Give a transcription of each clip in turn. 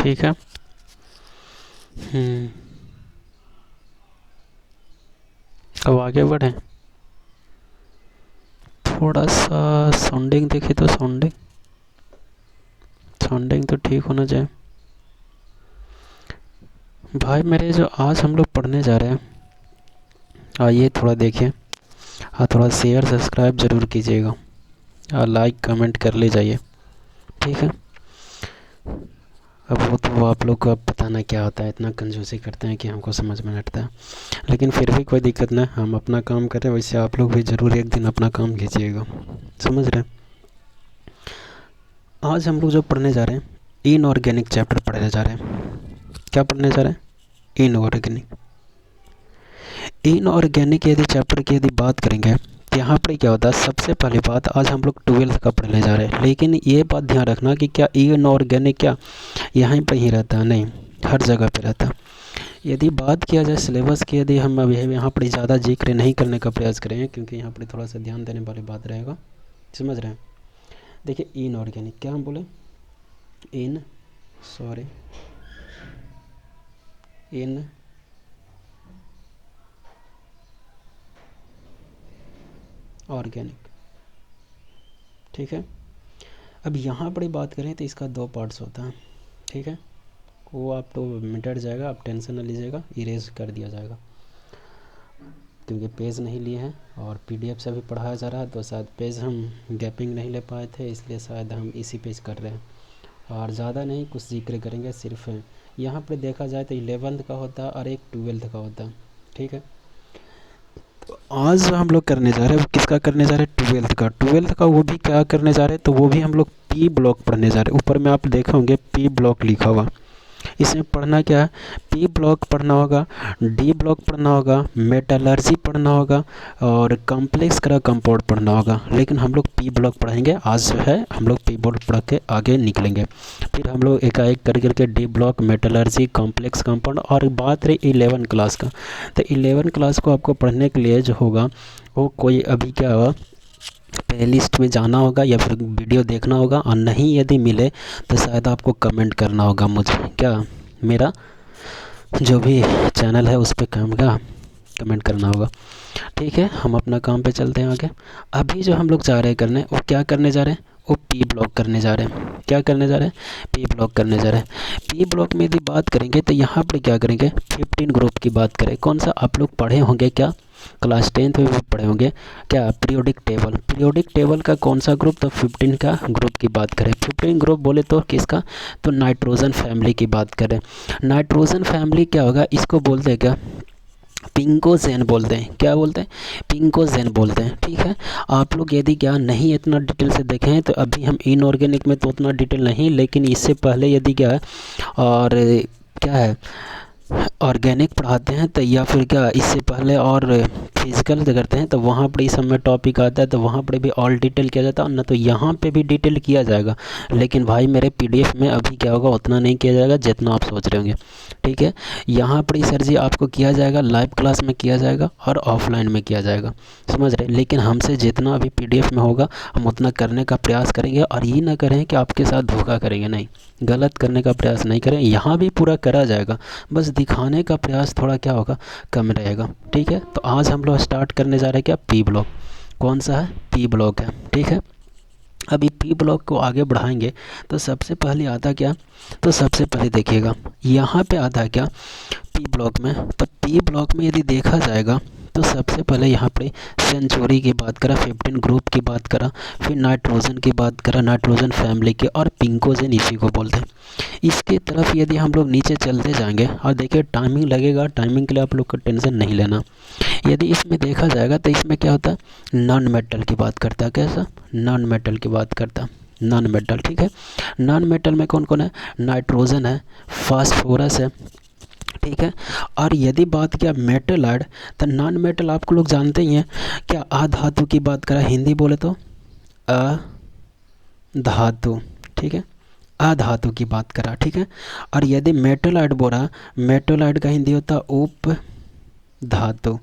ठीक है। अब आगे बढ़ें। थोड़ा सा साउंडिंग देखिए, तो साउंडिंग तो ठीक होना चाहिए। भाई मेरे जो आज हम लोग पढ़ने जा रहे हैं, आइए थोड़ा देखिए। हाँ, थोड़ा शेयर सब्सक्राइब ज़रूर कीजिएगा और लाइक कमेंट कर ले जाइए, ठीक है। अब वो तो आप लोग को अब पता ना क्या होता है, इतना कंजूसी करते हैं कि हमको समझ में नहीं आता है। लेकिन फिर भी कोई दिक्कत नहीं, हम अपना काम करें, वैसे आप लोग भी ज़रूर एक दिन अपना काम कीजिएगा, समझ रहे हैं। आज हम लोग जो पढ़ने जा रहे हैं, इनऑर्गेनिक चैप्टर पढ़ने जा रहे हैं। क्या पढ़ने जा रहे हैं? इनऑर्गेनिक। इनऑर्गेनिक यदि चैप्टर की यदि बात करेंगे तो यहाँ पर क्या होता है, सबसे पहली बात, आज हम लोग 12th का पढ़ने जा रहे हैं। लेकिन ये बात ध्यान रखना कि क्या इनऑर्गेनिक क्या यहाँ पर ही रहता है? नहीं, हर जगह पे रहता है। यदि बात किया जाए सिलेबस की, यदि हम अभी यहाँ पर ज़्यादा जिक्र नहीं करने का प्रयास करेंगे, क्योंकि यहाँ पर थोड़ा सा ध्यान देने वाली बात रहेगा, समझ रहे हैं। देखिए इनऑर्गेनिक क्या हम बोले, इन ऑर्गेनिक, ठीक है। अब यहाँ पर बात करें तो इसका 2 पार्ट्स होता है, ठीक है। वो आप तो मिट जाएगा, आप टेंशन न लीजिएगा, इरेज कर दिया जाएगा, क्योंकि पेज नहीं लिए हैं और पीडीएफ से भी पढ़ाया जा रहा है, तो शायद पेज हम गैपिंग नहीं ले पाए थे, इसलिए शायद हम इसी पेज कर रहे हैं। और ज़्यादा नहीं कुछ जिक्र करेंगे, सिर्फ यहाँ पर देखा जाए तो 11th का होता है और एक 12th का होता है, ठीक है। तो आज जो हम लोग करने जा रहे हैं वो किसका करने जा रहे हैं? 12th का। वो भी क्या करने जा रहे हैं? तो वो भी हम लोग पी ब्लॉक पढ़ने जा रहे हैं। ऊपर में आप देखे होंगे पी ब्लॉक लिखा हुआ, इसमें पढ़ना क्या है? पी ब्लॉक पढ़ना होगा, डी ब्लॉक पढ़ना होगा, मेटलर्जी पढ़ना होगा और कॉम्प्लेक्स करा कंपाउंड पढ़ना होगा। लेकिन हम लोग पी ब्लॉक पढ़ेंगे आज, जो है हम लोग पी ब्लॉक पढ़ के आगे निकलेंगे। फिर हम लोग एकाएक कर करके D block, metallurgy, complex compound. और बात रही 11 क्लास का, तो 11 क्लास को आपको पढ़ने के लिए जो होगा वो कोई अभी क्या होगा, प्लेलिस्ट में जाना होगा या फिर वीडियो देखना होगा, और नहीं यदि मिले तो शायद आपको कमेंट करना होगा मुझे, क्या मेरा जो भी चैनल है उस पर कमेंट करना होगा, ठीक है। हम अपना काम पे चलते हैं आगे। अभी जो हम लोग जा रहे हैं करने, वो क्या करने जा रहे हैं? वो पी ब्लॉक करने जा रहे हैं। क्या करने जा रहे हैं? पी ब्लॉक करने जा रहे हैं। पी ब्लॉक में यदि बात करेंगे तो यहाँ पर क्या करेंगे? 15 ग्रुप की बात करें। कौन सा आप लोग पढ़े होंगे? क्या क्लास 10th में भी पढ़े होंगे? क्या पीरियोडिक टेबल। पीरियोडिक टेबल का कौन सा ग्रुप? तो 15 का ग्रुप की बात करें। 15 ग्रुप बोले तो किसका? तो नाइट्रोजन फैमिली की बात करें। नाइट्रोजन फैमिली क्या होगा? इसको बोलते हैं क्या? पिंकोजेन बोलते हैं। क्या बोलते हैं? पिंकोजेन बोलते हैं, ठीक है। आप लोग यदि क्या नहीं इतना डिटेल से देखें तो अभी हम इनऑर्गेनिक में तो उतना डिटेल नहीं, लेकिन इससे पहले यदि क्या है और क्या है ऑर्गेनिक पढ़ाते हैं तो, या फिर क्या इससे पहले और फिजिकल करते हैं तो वहाँ पर इस सब में टॉपिक आता है, तो वहाँ पर भी ऑल डिटेल किया जाता है ना, तो यहाँ पे भी डिटेल किया जाएगा। लेकिन भाई मेरे पीडीएफ में अभी क्या होगा, उतना नहीं किया जाएगा जितना आप सोच रहे होंगे, ठीक है। यहाँ पर सर जी आपको किया जाएगा, लाइव क्लास में किया जाएगा और ऑफलाइन में किया जाएगा, समझ रहे। लेकिन हमसे जितना अभी पीडीएफ में होगा हम उतना करने का प्रयास करेंगे, और ये ना करें कि आपके साथ धोखा करेंगे, नहीं, गलत करने का प्रयास नहीं करें। यहाँ भी पूरा करा जाएगा, बस दिखाने का प्रयास थोड़ा क्या होगा, कम रहेगा, ठीक है। तो आज हम लोग स्टार्ट करने जा रहे हैं क्या? P block. कौन सा है? पी ब्लॉक है, ठीक है। अभी पी ब्लॉक को आगे बढ़ाएंगे तो सबसे पहले आता क्या? तो सबसे पहले देखिएगा यहाँ पे आता है क्या पी ब्लॉक में। तो पी ब्लॉक में यदि देखा जाएगा तो सबसे पहले यहाँ पे सेंचुरी की बात करा, 15 ग्रुप की बात करा, फिर नाइट्रोजन की बात करा, नाइट्रोजन फैमिली की, और पिंकोजेन इसी को बोलते हैं। इसके तरफ यदि हम लोग नीचे चलते जाएंगे, और देखिए टाइमिंग लगेगा, टाइमिंग के लिए आप लोग को टेंशन नहीं लेना। यदि इसमें देखा जाएगा तो इसमें क्या होता है? नॉन मेटल की बात करता है। कैसा? नॉन मेटल की बात करता है, नॉन मेटल, ठीक है। नॉन मेटल में कौन कौन है? नाइट्रोजन है, फास्फोरस है, ठीक है। और यदि बात किया मेटल ऐड, तो नॉन मेटल आपको लोग जानते ही हैं, क्या अधातु की बात करा, हिंदी बोले तो अधातु, ठीक है, अधातु की बात करा, ठीक है। और यदि मेटल ऐड बोला, मेटल ऐड का हिंदी होता उप धातु,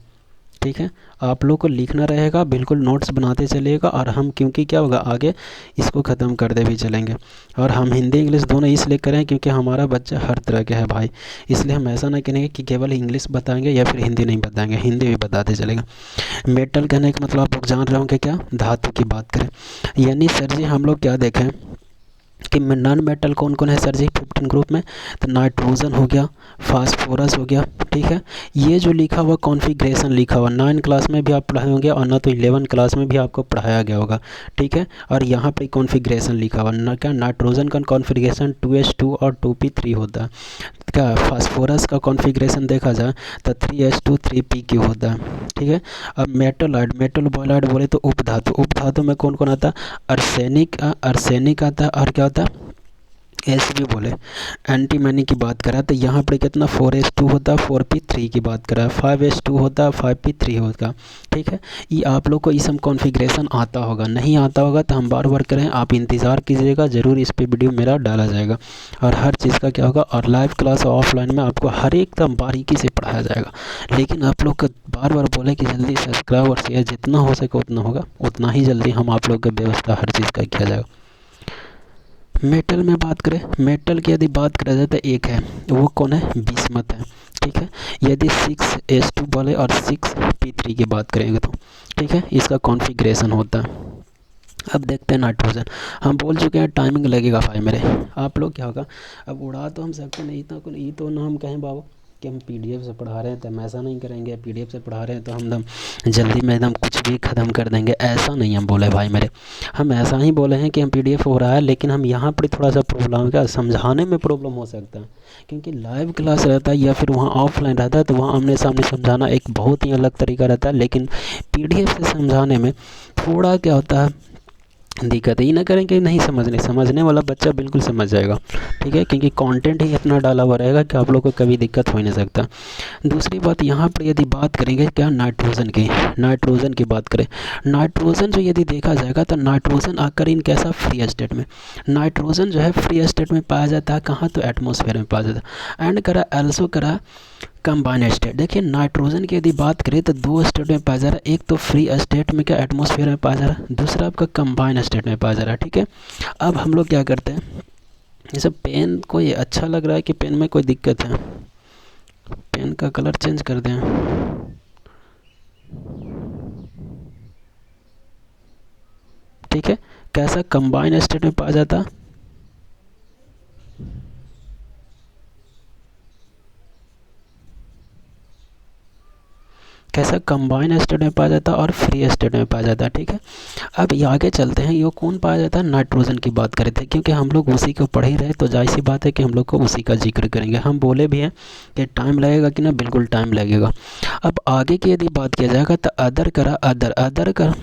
ठीक है, आप लोग को लिखना रहेगा, बिल्कुल नोट्स बनाते चलिएगा। और हम क्योंकि क्या होगा आगे इसको ख़त्म करते भी चलेंगे। और हम हिंदी इंग्लिश दोनों इसलिए करें क्योंकि हमारा बच्चा हर तरह के है भाई, इसलिए हम ऐसा नहीं करेंगे कि केवल इंग्लिश बताएंगे या फिर हिंदी नहीं बताएंगे, हिंदी भी बताते चलेगा। मेटल कहने का मतलब आप लोग जान रहे होंगे क्या, धातु की बात करें। यानी सर जी हम लोग क्या देखें कि नॉन मेटल कौन कौन है सर जी 15 ग्रुप में, तो नाइट्रोजन हो गया, फास्फोरस हो गया, ठीक है। ये जो लिखा हुआ कॉन्फ़िगरेशन लिखा हुआ 9 क्लास में भी आप पढ़ाए होंगे और ना तो 11 क्लास में भी आपको पढ़ाया गया होगा, ठीक है। और यहाँ पे कॉन्फ़िगरेशन लिखा हुआ ना, क्या नाइट्रोजन का कॉन्फ़िगरेशन 2H2 और 2P3 होता है। क्या फास्फोरस का कॉन्फ़िगरेशन देखा जाए तो 3H2 3Pq होता है, ठीक है। अब मेटलॉइड, मेटलबॉलाइड बोले तो उपधातु, उपधातु में कौन कौन आता है, अर्सेनिक, अर्सेनिक आता है, और क्या होता है भी बोले। एंटीमनी की बात करा तो यहाँ पर कितना 4H2 होता है, 4P3 की बात करा, 5H2 होता है, 5P3 होता, ठीक है। ये आप लोग को ये सब कॉन्फ़िगरेशन आता होगा, नहीं आता होगा तो हम बार बार करें, आप इंतज़ार कीजिएगा, ज़रूर इस पे वीडियो मेरा डाला जाएगा और हर चीज़ का क्या होगा। और लाइव क्लास और ऑफलाइन में आपको हर एकदम बारीकी से पढ़ाया जाएगा। लेकिन आप लोग को बार बार बोले कि जल्दी सब्सक्राइब और शेयर जितना हो सके उतना होगा, उतना ही जल्दी हम आप लोग की व्यवस्था हर चीज़ का किया जाएगा। मेटल में बात करें, मेटल की यदि बात करा जाए तो एक है, वो कौन है, बिस्मथ है, ठीक है। यदि 6H2 बोले और 6P3 की बात करेंगे तो ठीक है, इसका कॉन्फ़िगरेशन होता है। अब देखते हैं नाइट्रोजन, हम बोल चुके हैं टाइमिंग लगेगा भाई मेरे, आप लोग क्या होगा अब उड़ा तो हम सकते नहीं, तो ये तो ना हम कहें बाबू कि हम PDF से पढ़ा रहे हैं तो हम ऐसा नहीं करेंगे, PDF से पढ़ा रहे हैं तो हम एकदम जल्दी में एकदम कुछ भी ख़त्म कर देंगे, ऐसा नहीं हम बोले भाई मेरे। हम ऐसा ही बोले हैं कि हम PDF हो रहा है, लेकिन हम यहाँ पर थोड़ा सा प्रॉब्लम क्या समझाने में प्रॉब्लम हो सकता है, क्योंकि लाइव क्लास रहता है या फिर वहाँ ऑफलाइन रहता है तो वहाँ आमने सामने समझाना एक बहुत ही अलग तरीका रहता है। लेकिन PDF से समझाने में थोड़ा क्या होता है दिक्कत है। ये ना करें कि नहीं समझने, समझने वाला बच्चा बिल्कुल समझ जाएगा, ठीक है, क्योंकि कंटेंट ही इतना डाला हुआ रहेगा कि आप लोग को कभी दिक्कत हो ही नहीं सकता। दूसरी बात यहाँ पर यदि बात करेंगे क्या नाइट्रोजन की, नाइट्रोजन की बात करें, नाइट्रोजन जो यदि देखा जाएगा तो नाइट्रोजन आकर इन कैसा फ्री स्टेट में, नाइट्रोजन जो है फ्री स्टेट में पाया जाता है कहाँ, तो एटमॉस्फेयर में पाया जाता है। एंड करा एल्सो करा कंबाइन स्टेट। देखिए नाइट्रोजन की यदि बात करें तो 2 स्टेट में पाया जा रहा है, एक तो फ्री स्टेट में क्या एटमॉस्फेयर में पाया जा रहा है, दूसरा आपका कंबाइन स्टेट में पाया जा रहा है, ठीक है। अब हम लोग क्या करते हैं, जैसे पेन को ये अच्छा लग रहा है कि पेन में कोई दिक्कत है, पेन का कलर चेंज कर दें, ठीक है। कैसा कंबाइन स्टेट में पाया जाता है, कैसा कंबाइन स्टेट में पाया जाता है और फ्री स्टेट में पाया जाता है, ठीक है। अब ये आगे चलते हैं, ये कौन पाया जाता है, नाइट्रोजन की बात करें थे, क्योंकि हम लोग उसी को पढ़ ही रहे तो जाहिर सी बात है कि हम लोग को उसी का जिक्र करेंगे। हम बोले भी हैं कि टाइम लगेगा कि ना, बिल्कुल टाइम लगेगा। अब आगे की यदि बात किया जाएगा तो अदर करा, अदर कर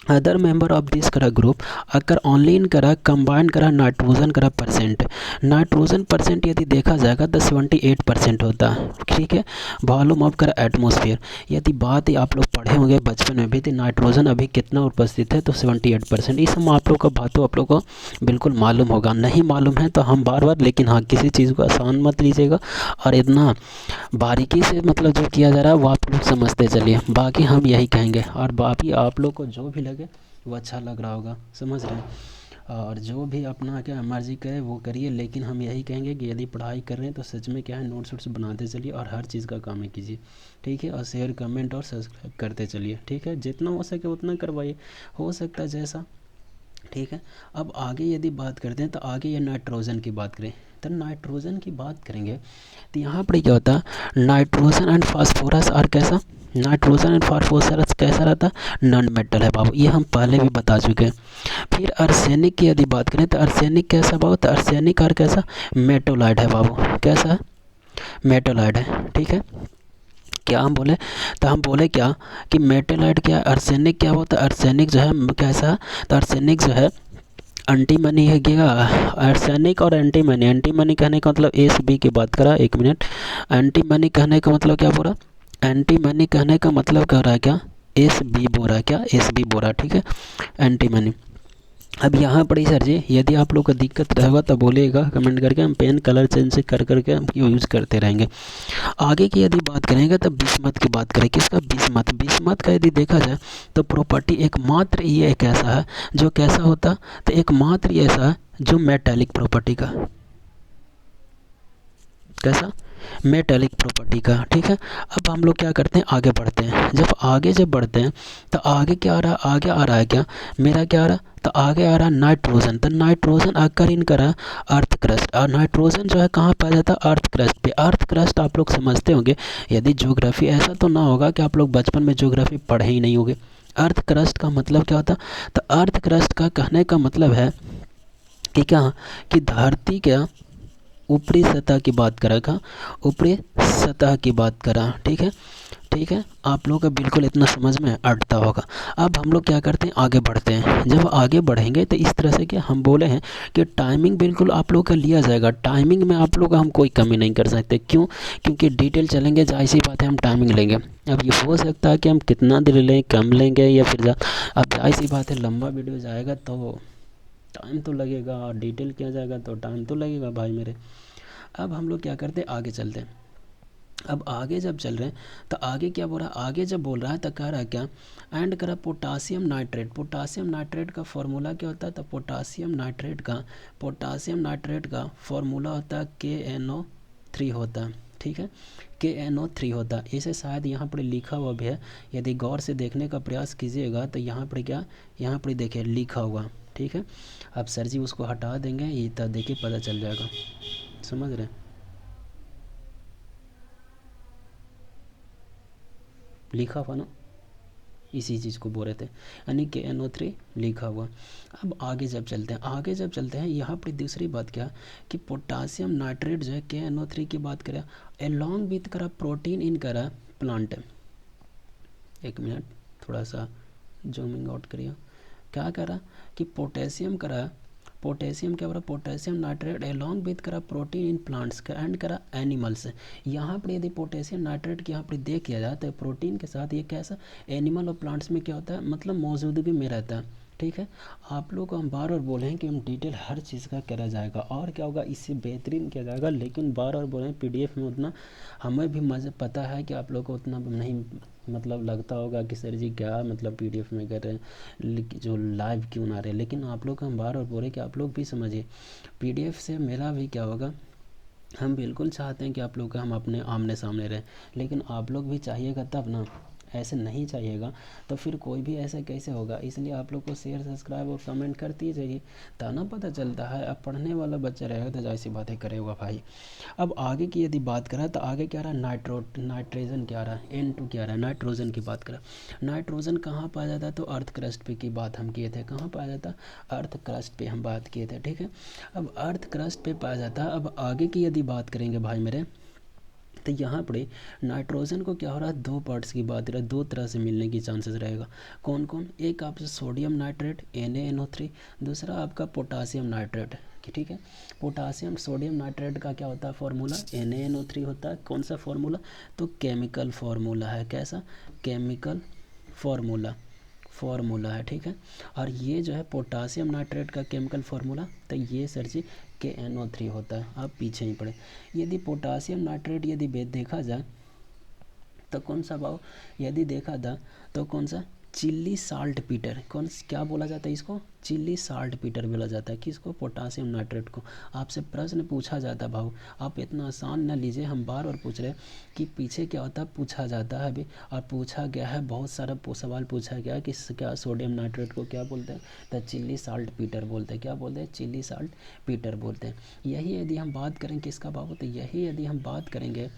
अदर मेंबर ऑफ दिस करा ग्रुप अगर ओनली इन करा कंबाइन करा नाइट्रोजन करा परसेंट, नाइट्रोजन परसेंट यदि देखा जाएगा तो 78% होता है, ठीक है। वॉल्यूम ऑफ करा एटमॉस्फेयर, यदि बात आप लोग पढ़े होंगे बचपन में भी तो नाइट्रोजन अभी कितना उपस्थित है, तो 78%। इस सब आप लोग का बातों आप लोग को बिल्कुल मालूम होगा, नहीं मालूम है तो हम बार बार, लेकिन हाँ किसी चीज़ को आसान मत लीजिएगा और इतना बारीकी से मतलब जो किया जा रहा है वो आप लोग समझते चलिए। बाकी हम यही कहेंगे और बाकी आप लोग को जो भी लगे वो अच्छा लग रहा होगा, समझ रहे हैं, और जो भी अपना क्या मर्जी करे वो करिए। लेकिन हम यही कहेंगे कि यदि पढ़ाई कर रहे हैं तो सच में क्या है नोट्स वोट्स बनाते चलिए और हर चीज़ का काम कीजिए, ठीक है। और शेयर कमेंट और सब्सक्राइब करते चलिए, ठीक है, जितना हो सके उतना करवाइए, हो सकता है जैसा, ठीक है। अब आगे यदि बात करते हैं तो आगे ये नाइट्रोजन की बात करें तो नाइट्रोजन की बात करेंगे तो यहाँ पर क्या होता है, नाइट्रोजन एंड फास्फोरस और कैसा, नाइट्रोजन एंड फास्फोरस कैसा रहता है, नॉन मेटल है बाबू, ये हम पहले भी बता चुके हैं। फिर अर्सेनिक की यदि बात करें तो अर्सेनिक कैसा बाबू, तो अर्सेनिक और कैसा मेटोलाइट है बाबू, कैसा है, मेटोलाइट है, ठीक है। क्या हम बोले, तो हम बोले क्या कि मेटोलाइट क्या, अर्सेनिक क्या होता है, अर्सेनिक जो है कैसा, तो अर्सेनिक जो है एंटीमनी है क्या, अर्सेनिक और एंटीमनी, एंटीमनी कहने का मतलब SB की बात करा, एक मिनट, एंटीमनी कहने का मतलब क्या बोला, एंटीमनी कहने का मतलब कह रहा है क्या, SB बोल रहा है क्या, SB बोल रहा है, ठीक है, एंटीमनी। अब यहाँ पर ही सर जी यदि आप लोग को दिक्कत रहेगा तो बोलिएगा कमेंट करके, हम पेन कलर चेंज कर करके हम यूज़ करते रहेंगे। आगे की यदि बात करेंगे तो बिस्मथ की बात करें। किसका? बिस्मथ। बिस्मथ का यदि देखा जाए तो प्रॉपर्टी एकमात्र ये एक ऐसा है जो कैसा होता, तो एकमात्र ये ऐसा है जो मेटालिक प्रॉपर्टी का, कैसा? मेटालिक प्रॉपर्टी का, ठीक है। अब हम लोग क्या करते हैं, आगे बढ़ते हैं। जब बढ़ते हैं तो आगे क्या आ रहा है, आगे आ रहा है क्या मेरा, क्या आ रहा, तो आगे आ रहा है नाइट्रोजन। तो नाइट्रोजन आकर इन करा अर्थ क्रस्ट, और नाइट्रोजन जो है कहाँ पाया जाता है, अर्थ क्रस्ट पे। अर्थ क्रस्ट आप लोग समझते होंगे, यदि ज्योग्राफी ऐसा तो ना होगा कि आप लोग बचपन में ज्योग्राफी पढ़े ही नहीं होंगे। अर्थ क्रस्ट का मतलब क्या होता, तो अर्थ क्रस्ट का कहने का मतलब है कि क्या, कि धरती क्या ऊपरी सतह की बात करा था, ऊपरी सतह की बात करा, ठीक है। ठीक है, आप लोगों का बिल्कुल इतना समझ में अटता होगा। अब हम लोग क्या करते हैं, आगे बढ़ते हैं। जब आगे बढ़ेंगे तो इस तरह से कि हम बोले हैं कि टाइमिंग बिल्कुल आप लोग का लिया जाएगा। टाइमिंग में आप लोग का हम कोई कमी नहीं कर सकते। क्यों? क्योंकि डिटेल चलेंगे, जाहिर सी बात है हम टाइमिंग लेंगे। अब ये हो सकता है कि हम कितना देर लें, कम लेंगे या फिर अब जाहिर सी बात है लंबा वीडियो जाएगा तो टाइम तो लगेगा, और डिटेल किया जाएगा तो टाइम तो लगेगा भाई मेरे। अब हम लोग क्या करते हैं, आगे चलते हैं। अब आगे जब चल रहे हैं तो आगे क्या बोल रहा है, आगे जब बोल रहा है तो कह रहा है क्या, एंड करा पोटासियम नाइट्रेट। पोटासियम नाइट्रेट का फॉर्मूला क्या होता है, तो पोटासियम नाइट्रेट का फॉर्मूला होता है KNO3 होता है, ठीक है। KNO3 होता है। इसे शायद यहाँ पर लिखा हुआ भी है, यदि गौर से देखने का प्रयास कीजिएगा तो यहाँ पर क्या, यहाँ पर देखिए लिखा हुआ, ठीक है। अब सर जी उसको हटा देंगे, ये तो देखिए पता चल जाएगा, समझ रहे हैं, लिखा हुआ ना, इसी चीज़ को बोल रहे थे, यानी KNO3 लिखा हुआ। अब आगे जब चलते हैं यहाँ पर दूसरी बात क्या, कि पोटासियम नाइट्रेट जो है KNO3 की बात करें, एलॉन्ग विथ करा प्रोटीन इन करा प्लांट। एक मिनट, थोड़ा सा जूमिंग आउट करिए। क्या करा कि पोटेशियम क्या बोला, पोटेशियम नाइट्रेट एलॉन्ग विथ करा प्रोटीन इन प्लांट्स का एंड करा एनिमल्स। यहाँ पर यदि पोटेशियम नाइट्रेट की यहाँ पर देख किया जाए तो प्रोटीन के साथ ये कैसा, एनिमल और प्लांट्स में क्या होता है, मतलब मौजूदगी में रहता है, ठीक है। आप लोग को हम बार बार बोले हैं कि हम डिटेल हर चीज़ का करा जाएगा, और क्या होगा इससे बेहतरीन किया जाएगा, लेकिन बार बार बोले हैं PDF में उतना हमें भी मज़े पता है कि आप लोग को उतना नहीं मतलब लगता होगा कि सर जी क्या मतलब PDF में कर रहे हैं, जो लाइव क्यों ना रहे। लेकिन आप लोग को हम बार बार बोले कि आप लोग भी समझिए, PDF से मेरा भी क्या होगा, हम बिल्कुल चाहते हैं कि आप लोग का हम अपने आमने सामने रहें, लेकिन आप लोग भी चाहिएगा तब ना, ऐसे नहीं चाहिएगा तो फिर कोई भी ऐसा कैसे होगा। इसलिए आप लोग को शेयर सब्सक्राइब और कमेंट करती जाइए, ताना पता चलता है। अब पढ़ने वाला बच्चा रहेगा तो जाहिर सी बातें करेगा भाई। अब आगे की यदि बात करें तो आगे क्या रहा, नाइट्रोजन क्या रहा, N2 क्या रहा, नाइट्रोजन की बात करें। नाइट्रोजन कहाँ पाया जाता है, तो अर्थ क्रस्ट पे की बात हम किए थे, कहाँ पाया जाता, अर्थ क्रस्ट पे हम बात किए थे, ठीक है। अब अर्थ क्रस्ट पे पाया जाता है। अब आगे की यदि बात करेंगे भाई मेरे, तो यहाँ पर नाइट्रोजन को क्या हो रहा है, दो पार्ट्स की बात रहा है, दो तरह से मिलने की चांसेस रहेगा। कौन कौन, एक आपसे सोडियम नाइट्रेट NaNO3, दूसरा आपका पोटासियम नाइट्रेट, ठीक है। पोटासियम सोडियम नाइट्रेट का क्या होता है फॉर्मूला, NaNO3 होता है। कौन सा फॉर्मूला, तो केमिकल फार्मूला है, कैसा, केमिकल फार्मूला है, ठीक है। और ये जो है पोटासियम नाइट्रेट का केमिकल फार्मूला, तो ये सर जी KNO3 होता है। आप पीछे ही पड़े। यदि पोटासियम नाइट्रेट यदि देखा जाए तो कौन सा भाव, यदि देखा था तो कौन सा, चिल्ली साल्ट पीटर, कौन क्या बोला जाता है इसको, चिल्ली साल्ट पीटर बोला जाता है। किसको, पोटासियम नाइट्रेट को। आपसे प्रश्न पूछा जाता है भाव, आप इतना आसान न लीजिए, हम बार बार पूछ रहे हैं कि पीछे क्या होता है, पूछा जाता है अभी, और पूछा गया है, बहुत सारा सवाल पूछा गया है कि क्या सोडियम नाइट्रेट को क्या बोलते हैं, तो चिल्ली साल्ट पीटर बोलते हैं। क्या बोलते हैं, चिल्ली साल्ट पीटर बोलते हैं। यही यदि हम बात करें किसका भाव, तो यही यदि हम बात करेंगे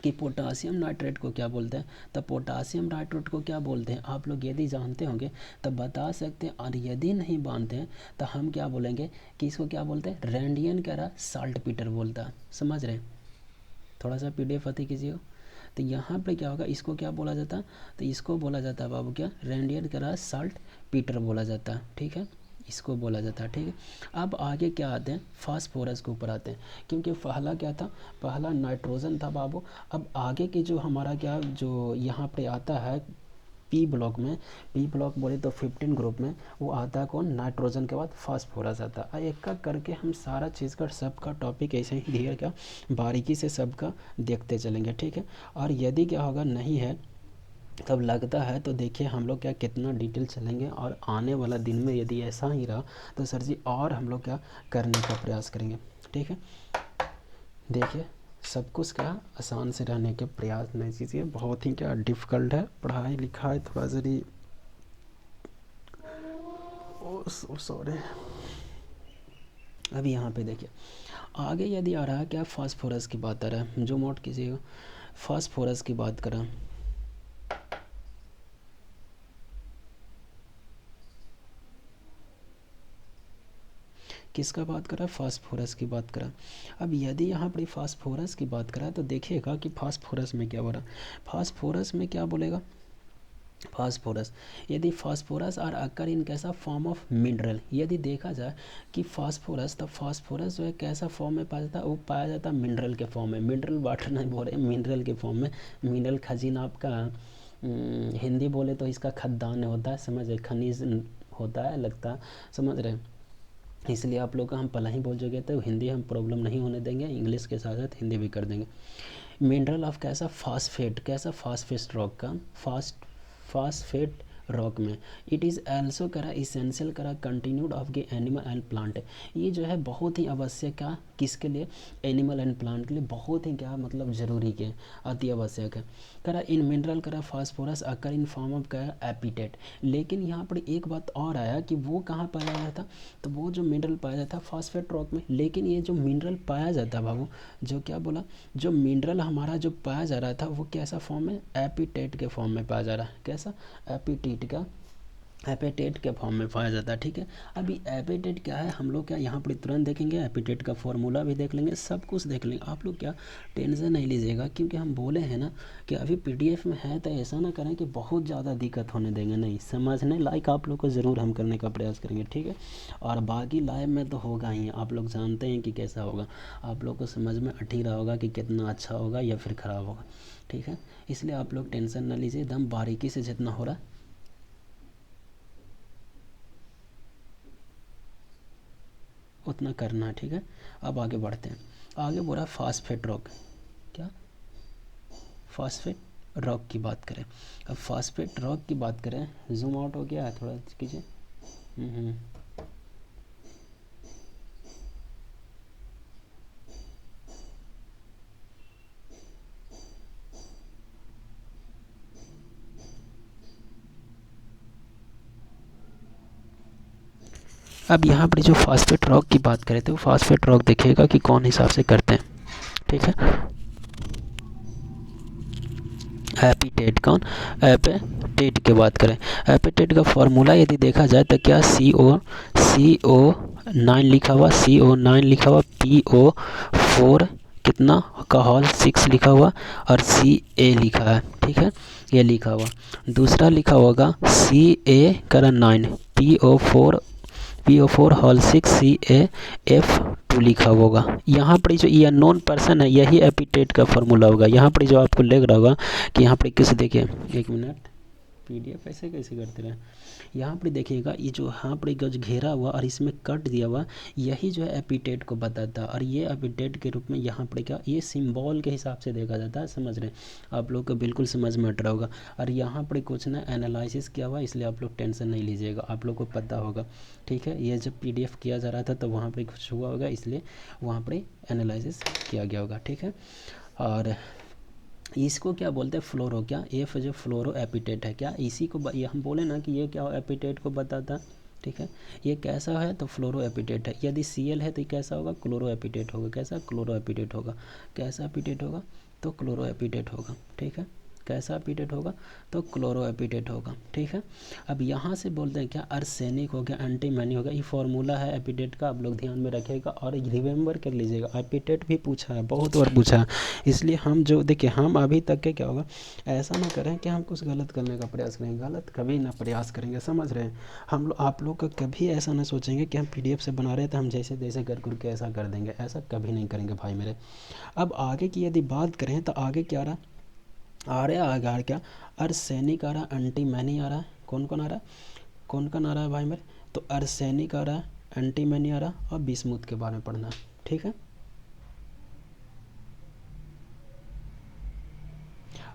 कि पोटासियम नाइट्रेट को क्या बोलते हैं, तो पोटासियम नाइट्रेट को क्या बोलते हैं, आप लोग यदि जानते होंगे तो बता सकते हैं, और यदि नहीं जानते हैं तो हम क्या बोलेंगे कि इसको क्या बोलते हैं, रैंडियन कह रहा साल्ट पीटर बोलता है। समझ रहे हैं, थोड़ा सा PDF अति कीजिएगा। तो यहाँ पे क्या होगा, इसको क्या बोला जाता है, तो इसको बोला जाता है बाबू क्या, रैंडियन कह रहा साल्ट पीटर बोला जाता है, ठीक है, इसको बोला जाता है, ठीक है। अब आगे क्या आते हैं, फास्फोरस के ऊपर आते हैं, क्योंकि पहला क्या था, पहला नाइट्रोजन था बाबू। अब आगे की जो हमारा क्या, जो यहाँ पे आता है पी ब्लॉक बोले तो 15 ग्रुप में वो आता है कौन, नाइट्रोजन के बाद फास्फोरस आता है। एक एक करके हम सारा चीज़ का सबका टॉपिक ऐसे ही धीरे क्या बारीकी से सबका देखते चलेंगे, ठीक है। और यदि क्या होगा नहीं है तब लगता है तो देखिए हम लोग क्या कितना डिटेल चलेंगे, और आने वाला दिन में यदि ऐसा ही रहा तो सर जी और हम लोग क्या करने का प्रयास करेंगे, ठीक है। देखिए सब कुछ क्या आसान से रहने के प्रयास नहीं कीजिए, बहुत ही क्या डिफ़िकल्ट है पढ़ाई लिखाई थोड़ा सा सॉरी। अभी यहाँ पे देखिए आगे यदि आ रहा है क्या फास्फोरस की बात आ रहा है, जो नोट कीजिएगा फास्फोरस की बात करें, किसका बात करा, फास्फोरस की बात करा। अब यदि यहाँ पर फास्फोरस की बात करा तो देखिएगा कि फास्फोरस में क्या हो रहा, फास्फोरस में क्या बोलेगा, फास्फोरस यदि फास्फोरस आर अकर इन कैसा फॉर्म ऑफ मिनरल, यदि देखा जाए कि फास्फोरस, तो फास्फोरस जो है कैसा फॉर्म में पाया जाता है, वो पाया जाता है मिनरल के फॉर्म में, मिनरल वाटर नहीं बोल रहे, मिनरल के फॉर्म में। मिनरल खजीना आपका हिंदी बोले तो इसका खद्दान होता है, समझ रहे, खनिज होता है लगता है, समझ रहे, इसलिए आप लोग का हम पहले ही बोल चुके थे हिंदी हम प्रॉब्लम नहीं होने देंगे, इंग्लिश के साथ साथ हिंदी भी कर देंगे। मिनरल ऑफ कैसा फास्फेट, कैसा फास्फेट रॉक का, फास्फेट रॉक में। इट इज़ एल्सो करा इसेंशियल करा कंटिन्यूड ऑफ गे एनिमल एंड प्लांट, ये जो है बहुत ही आवश्यक का किसके लिए, एनिमल एंड प्लांट के लिए बहुत ही क्या मतलब ज़रूरी के अति आवश्यक है। करा इन मिनरल करा phosphorus occur in form of क्या एपिटेट, लेकिन यहाँ पर एक बात और आया कि वो कहाँ पाया जाता, तो वो जो मिनरल पाया जाता है फास्फेट रॉक में, लेकिन ये जो मिनरल पाया जाता है बाबू, जो क्या बोला, जो मिनरल हमारा जो पाया जा रहा था वो कैसा फॉर्म में, एपिटेट के फॉर्म में पाया जा रहा है, कैसा एपिटेट का, एपिटेट के फॉर्म में पाया जाता है, ठीक है। अभी एपिटेट क्या है हम लोग क्या यहाँ पर तुरंत देखेंगे, एपिटेट का फॉर्मूला भी देख लेंगे, सब कुछ देख लेंगे, आप लोग क्या टेंशन नहीं लीजिएगा, क्योंकि हम बोले हैं ना कि अभी पीडीएफ में है तो ऐसा ना करें कि बहुत ज़्यादा दिक्कत होने देंगे, नहीं, समझने लायक आप लोग को ज़रूर हम करने का प्रयास करेंगे, ठीक है। और बाकी लाइव में तो होगा ही, आप लोग जानते हैं कि कैसा होगा, आप लोग को समझ में अट ही रहा होगा कि कितना अच्छा होगा या फिर ख़राब होगा, ठीक है। इसलिए आप लोग टेंशन ना लीजिए, एकदम बारीकी से जितना हो रहा उतना करना है, ठीक है। अब आगे बढ़ते हैं, आगे बोला फास्फेट रॉक, क्या फास्फेट रॉक की बात करें। अब फास्फेट रॉक की बात करें, जूम आउट हो गया है थोड़ा कीजिए। हम्म। अब यहाँ पर जो फास्फेट रॉक की बात करें तो फास्फेट रॉक देखिएगा कि कौन हिसाब से करते हैं, ठीक है। एपिटेट कौन, एपिटेट की बात करें, एपिटेट का फॉर्मूला यदि देखा जाए तो क्या CO9 लिखा हुआ, CO9 लिखा हुआ, PO4 कितना का हॉल 6 लिखा हुआ, और CA लिखा है, ठीक है, ये लिखा हुआ। दूसरा लिखा होगा CA9 PO4 हॉल 6 CaF2 लिखा होगा। यहाँ पर जो ये अननोन पर्सन है यही एपिटेट का फॉर्मूला होगा। यहाँ पर जो आपको लग रहा होगा कि यहाँ पर किस, देखिए एक मिनट, पीडीएफ ऐसे कैसे करते रहे, यहाँ पर देखिएगा ये जो यहाँ पर जो घेरा हुआ और इसमें कट दिया हुआ, यही जो है एपिटेट को बताता है, और ये एपिटेट के रूप में यहाँ पर क्या ये सिंबल के हिसाब से देखा जाता है, समझ रहे हैं, आप लोग को बिल्कुल समझ में अट रहा होगा। और यहाँ पर कुछ ना एनालिसिस किया हुआ, इसलिए आप लोग टेंशन नहीं लीजिएगा, आप लोग को पता होगा, ठीक है। ये जब पीडीएफ किया जा रहा था तो वहाँ पर कुछ हुआ होगा, इसलिए वहाँ पर एनालिसिस किया गया होगा, ठीक है। और इसको क्या बोलते हैं, फ्लोरो, क्या ये जो फ्लोरो एपिटेट है, क्या इसी को ये हम बोले ना कि ये क्या एपिटेट को बताता, ठीक है। ये कैसा है तो फ्लोरो एपिटेट है, यदि Cl है तो ये कैसा होगा, क्लोरो एपिटेट होगा, कैसा क्लोरो एपिटेट होगा, कैसा एपिटेट होगा तो क्लोरो एपिटेट होगा, ठीक है, कैसा एपिटेट होगा तो क्लोरो एपिटेट होगा, ठीक है। अब यहाँ से बोलते हैं क्या, अर्सेनिक हो गया, एंटीमनी हो गया, ये फॉर्मूला है एपिटेट का, आप लोग ध्यान में रखिएगा और रिमेंबर कर लीजिएगा, एपिटेट भी पूछा है, बहुत बार पूछा है, इसलिए हम जो देखिए हम अभी तक के क्या होगा, ऐसा ना करें कि हम कुछ गलत करने का प्रयास करेंगे, गलत कभी ना प्रयास करेंगे, समझ रहे हैं। हम लोग आप लोग का कभी ऐसा ना सोचेंगे कि हम पीडीएफ से बना रहे हैं तो हम जैसे तैसे कर के ऐसा कर देंगे, ऐसा कभी नहीं करेंगे भाई मेरे। अब आगे की यदि बात करें तो आगे क्या रहा, आ रहा है आगे, आ क्या, अर्सेनिक आ रहा है, एंटीमनी आ रहा है, कौन कौन आ रहा है, कौन कौन आ रहा है भाई मेरे, तो अर्सेनिक आ रहा है, एंटीमनी आ रहा है और बिस्मुथ के बारे में पढ़ना है, ठीक है।